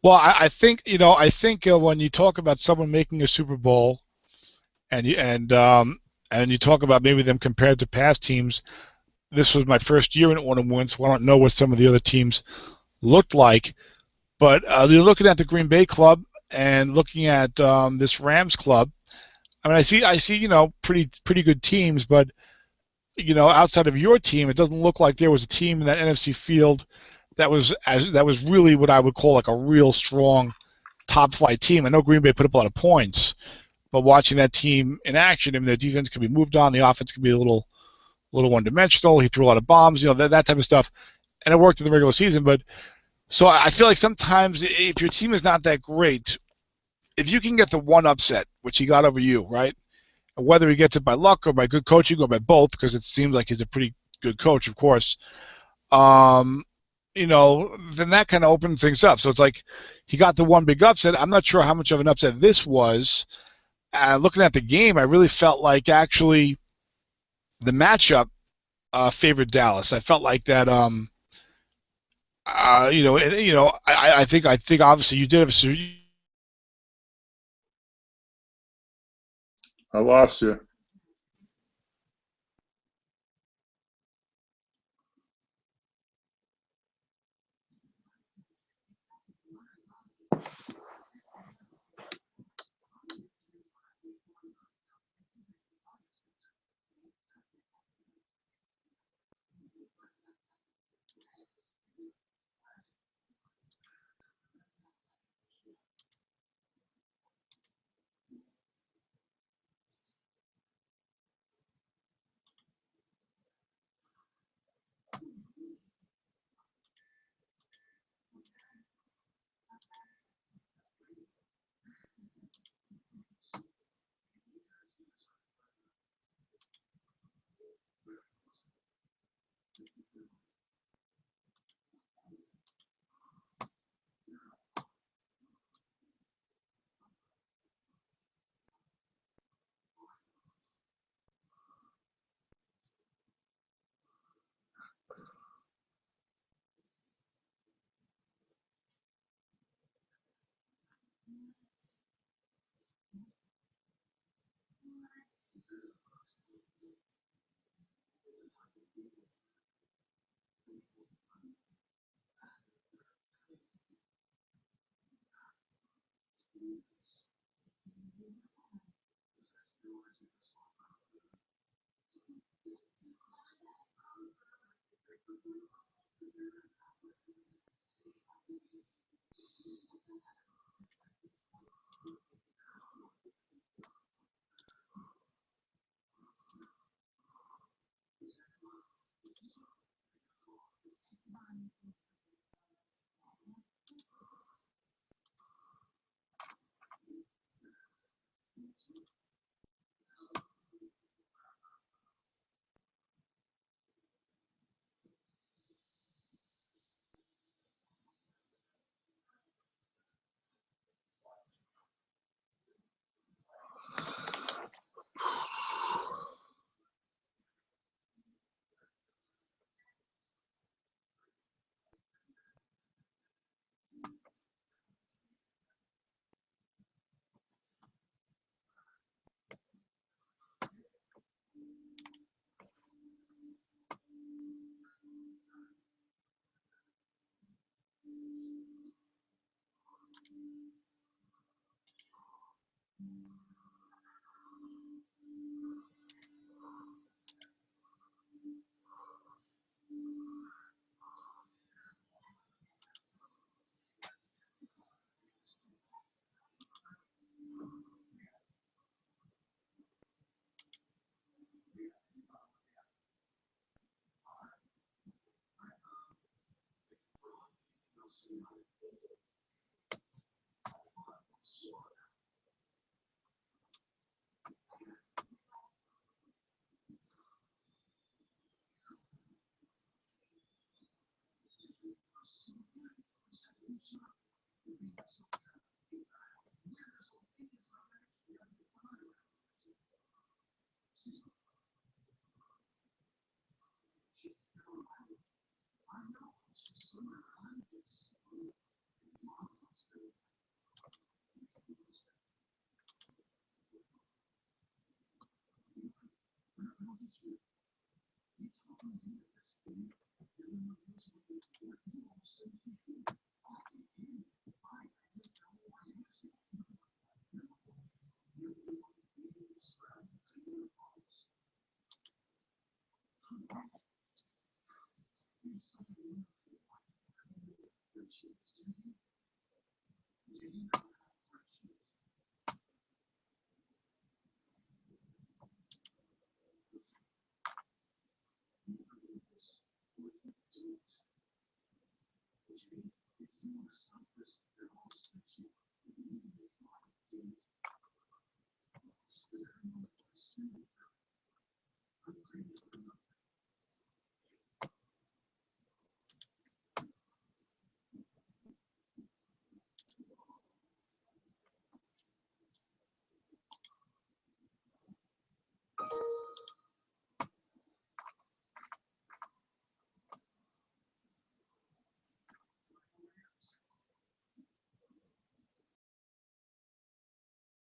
Well, I think when you talk about someone making a Super Bowl, and you talk about maybe them compared to past teams, this was my first year in one and one, so I don't know what some of the other teams looked like. But you're looking at the Green Bay club and looking at this Rams club. I mean, I see pretty good teams, but outside of your team, it doesn't look like there was a team in that NFC field that was really what I would call like a real strong top flight team. I know Green Bay put up a lot of points, but watching that team in action, I mean, their defense could be moved on, the offense could be a little one-dimensional. He threw a lot of bombs, that type of stuff, and it worked in the regular season. But so I feel like sometimes if your team is not that great, if you can get the one upset, which he got over you, right? Whether he gets it by luck or by good coaching or by both, because it seems like he's a pretty good coach, of course, then that kind of opens things up. So it's like he got the one big upset. I'm not sure how much of an upset this was, looking at the game, I really felt like actually the matchup favored Dallas. I felt like that. I think obviously you did have a. I lost you.